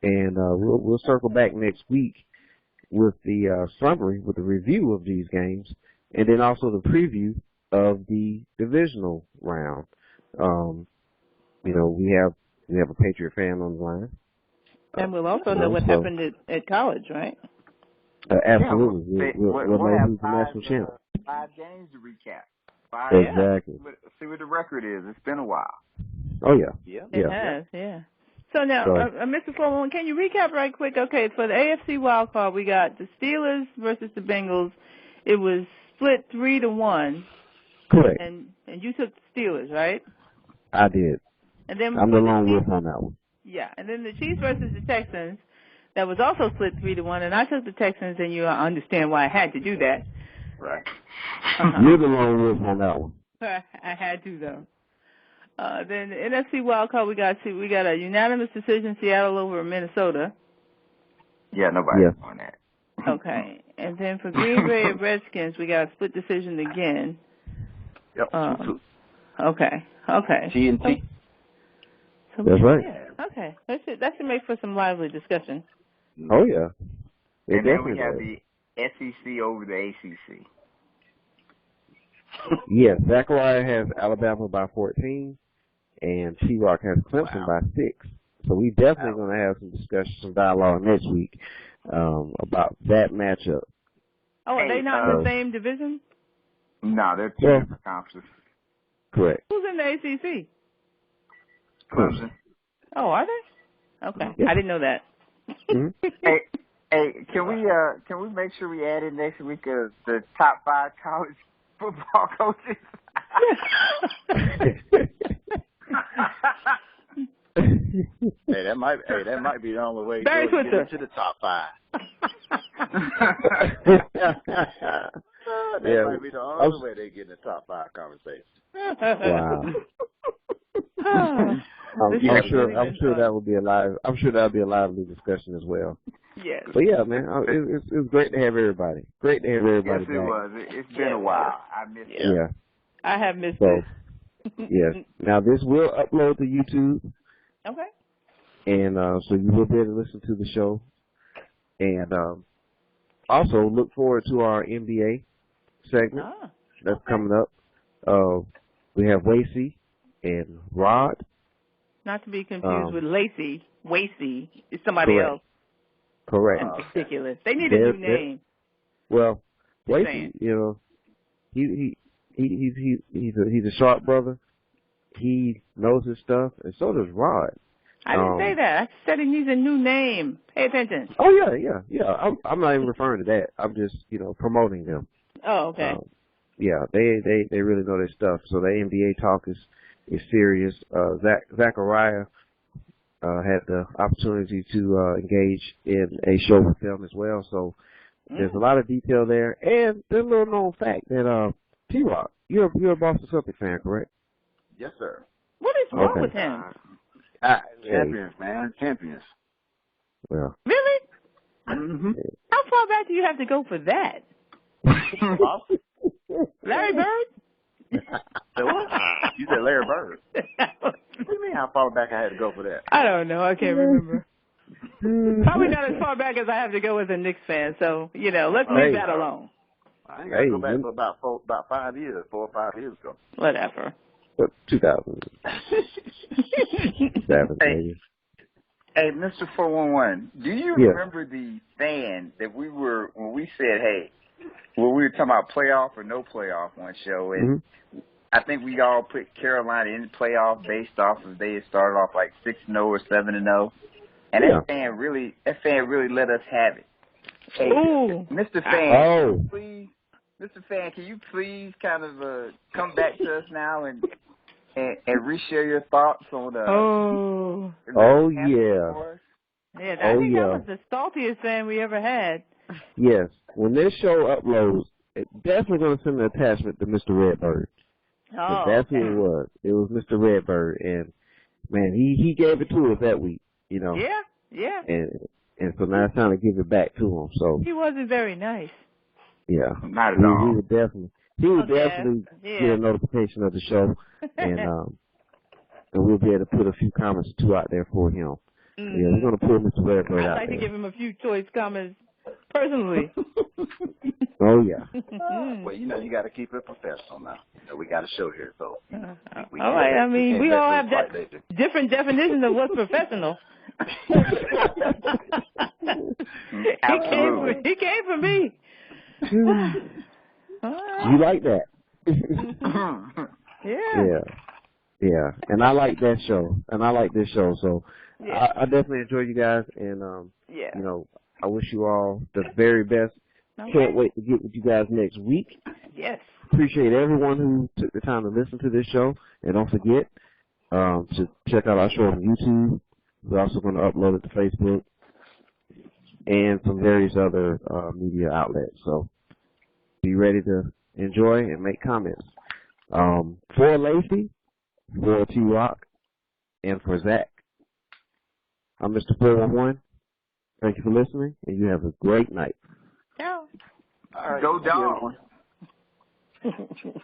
and we'll circle back next week with the summary, with the review of these games, and then also the preview of the divisional round. You know, we have a Patriot fan on the line. And we'll also know what happened at college, right? Absolutely. Yeah, we'll know who's the national champ. 5 games to recap. Exactly. See what the record is. It's been a while. Oh, yeah. It has, yeah. So now, Mr. 411, can you recap right quick? Okay, for the AFC wild card, we got the Steelers versus the Bengals. It was split 3-1. Correct. And you took the Steelers, right? I did. And then I'm the lone wolf on that one. Yeah, and then the Chiefs versus the Texans, that was also split 3-1, and I took the Texans, and you understand why I had to do that. Right. You're the lone wolf on that one. I had to, though. Then the NFC wild card, we got a unanimous decision, Seattle over Minnesota. Yeah, nobody on that. Okay, and then for Green Bay and Redskins, we got a split decision again. Yep. Okay. T&T. So That's right. Yeah, okay. That should make for some lively discussion. Oh, yeah. And then we have the SEC over the ACC. Yes, Zachariah has Alabama by 14, and T-Rock has Clemson by 6. So we definitely going to have some discussion, some dialogue next week about that matchup. Oh, are they not in the same division? No, they're two different conferences. Correct. Who's in the ACC? Clemson. Oh, are they? Okay, Yeah. I didn't know that. Mm-hmm. Hey, can we make sure we add in next week the top 5 college football coaches? that might be the only way to Barry get Switzer. into the top 5. That might be the only way they get in the top 5 conversation. Wow. I'm sure that will be a lively discussion as well. Yes. But yeah, man, it's great to have everybody. Great to have everybody Yes, back. it was. It's been a while. I missed it. Yeah. I have missed So, it. yes. Now this will upload to YouTube, Okay. and so you will be able to listen to the show. And also look forward to our NBA segment that's coming up. We have Wacy and Rod. Not to be confused with Lacey. Wacy is somebody correct. else. Correct. That's ridiculous. They need a new name. Well, Wacy, you know, he's a sharp brother. He knows his stuff, and so does Rod. I didn't say that. I said he needs a new name. Pay attention. Oh yeah. I'm not even referring to that. I'm just promoting them. Oh, okay. Yeah, they really know their stuff. So the NBA talk is serious. Zachariah had the opportunity to engage in a show with them as well. So there's a lot of detail there. And there's a little known fact that T-Rock, you're a Boston Celtics fan, correct? Yes, sir. What is wrong with him? Champions, man. Champions. Well. Really? Mm-hmm. How far back do you have to go for that? Larry Bird? What? You said Larry Bird. What do you mean how far back I had to go for that? I don't know. I can't remember. Probably not as far back as I have to go as a Knicks fan. So, let's leave that alone. I ain't got to go back for about 5 years, 4 or 5 years ago. Whatever. 2007, maybe. Hey, Mr. 411, do you remember the fan that when we said, hey, when we were talking about playoff or no playoff one show, and I think we all put Carolina in the playoff based off of they had started off like 6-0 or 7-0, and that fan really let us have it. Hey, Mr. Fan, can you please kind of come back to us now and reshare your thoughts on Yeah, I think that was the saltiest fan we ever had. Yes. When this show uploads, it's definitely going to send an attachment to Mr. Redbird. Oh, that's who it was. It was Mr. Redbird, and man, he gave it to us that week, Yeah. And And so now it's time to give it back to him. So He wasn't very nice. yeah, Not at he all. would definitely Yeah. get a notification of the show, and we'll be able to put a few comments or two out there for him. Mm-hmm. Yeah, we're gonna pull Mr. Redbird I'd out like there. to give him a few choice comments personally. Oh yeah. Well, you got to keep it professional now. We got a show here, so. We all right, I mean, we all have different definitions of what's professional. Absolutely. He came for me. All right. You like that? Yeah. Yeah. And I like that show, and I like this show. So Yeah. I definitely enjoy you guys, and Yeah. you know, I wish you all the very best. Okay. Can't wait to get with you guys next week. Yes. Appreciate everyone who took the time to listen to this show. And don't forget to check out our show on YouTube. We're also going to upload it to Facebook and some various other media outlets. So be ready to enjoy and make comments. For Lacey, for T-Rock, and for Zach, I'm Mr. 411. Thank you for listening, and you have a great night. Ciao. All right. Go dog. See you, everyone.